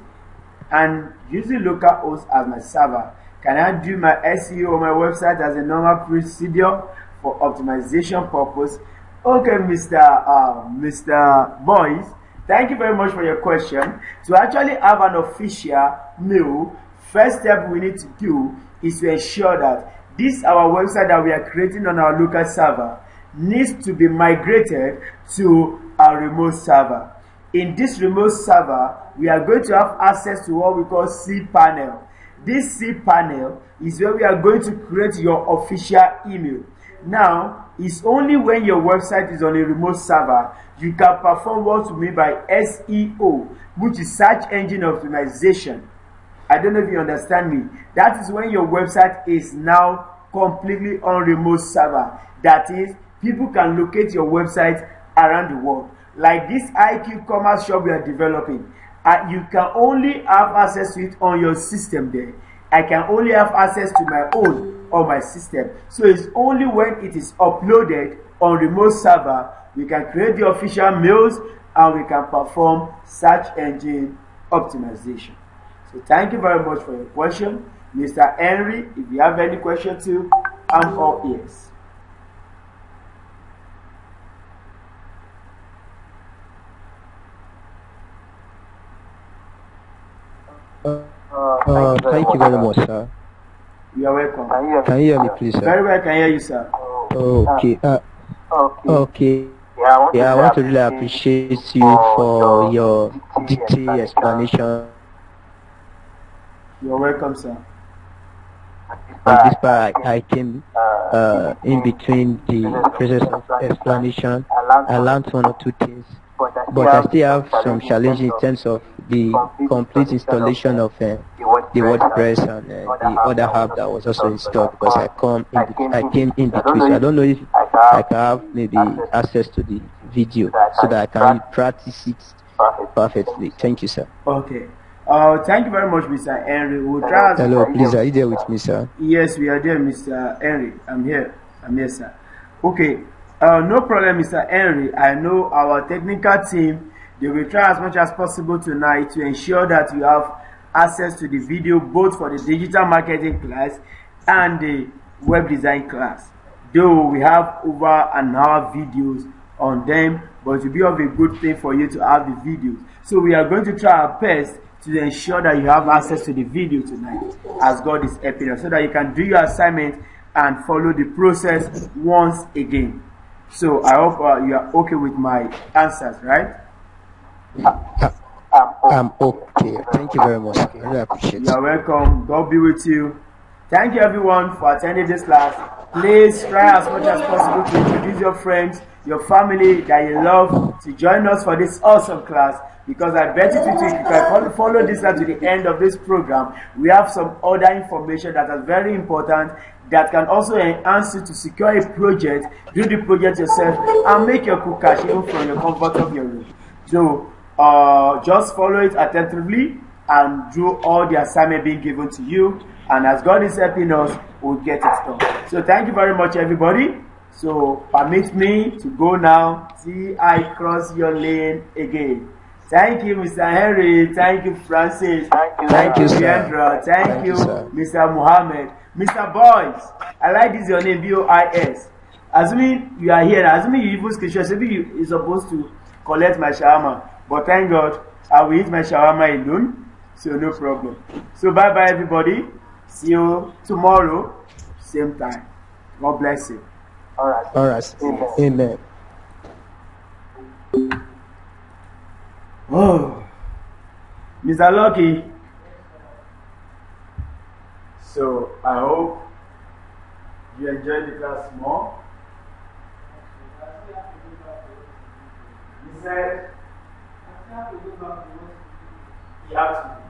and using local host as my server? Can I do my SEO on my website as a normal procedure for optimization purpose? Okay, Mr. Boyce, thank you very much for your question. To actually have an official mail, first step we need to do is to ensure that this our website that we are creating on our local server needs to be migrated to a remote server. In this remote server, we are going to have access to what we call cPanel. This cPanel is where we are going to create your official email. Now, it's only when your website is on a remote server you can perform what we mean by SEO, which is search engine optimization. I don't know if you understand me. That is when your website is now completely on remote server. That is, people can locate your website around the world. Like this IQ Commerce Shop we are developing, you can only have access to it on your system there. I can only have access to my own on my system. So it's only when it is uploaded on remote server we can create the official mails and we can perform search engine optimization. So thank you very much for your question. Mr. Henry, if you have any question too, I'm all ears. Thank you very much, sir. You are welcome. Can you hear me, please, sir? Very well, I can hear you, sir. Okay. Okay. Yeah, I want to really appreciate you for your detailed explanation. You're welcome, sir. On this part, I came in between the process of explanation. I learned one or two things, but I still have some challenges in terms of the complete installation of the WordPress and the other app that was also installed, because I came in between. So I don't know if I can have maybe access to the video so that I can practice it perfectly. Thank you, sir. Okay. Thank you very much, Mr. Henry. We'll try. Hello, please, are you there with me, sir? Yes, we are there, Mr. Henry. I'm here, sir. Okay. No problem, Mr. Henry. I know our technical team, they will try as much as possible tonight to ensure that you have access to the video both for the digital marketing class and the web design class. Though we have over an hour videos on them, but it will be of a good thing for you to have the videos. So we are going to try our best to ensure that you have access to the video tonight, as God is helping us, so that you can do your assignment and follow the process once again. So I hope you are okay with my answers, right? I'm okay. Thank you very much. I really appreciate it. You are welcome. God be with you. Thank you everyone for attending this class. Please try as much as possible to introduce your friends, your family that you love to join us for this awesome class, because I bet you can follow this to the end of this program. We have some other information that is very important that can also enhance you to secure a project, do the project yourself, and make your cool cash even from your comfort of your room. So just follow it attentively and do all the assignment being given to you, and as God is helping us, we'll get it done. So thank you very much, everybody. So permit me to go now. See, I cross your lane again. Thank you, Mr. Henry. Thank you, Francis. Thank you, Leandra. sir. Thank you, Mr. Muhammad. Mr. Boyce, I like this your name, Bois. Assuming you are here, assuming you even screenshot, maybe you're supposed to collect my shawarma. But thank God, I will eat my shawarma alone, so no problem. So bye bye everybody. See you tomorrow, same time. God bless you. All right. Amen. Oh, Mr. Lucky. So I hope you enjoyed the class more. He said, you have to.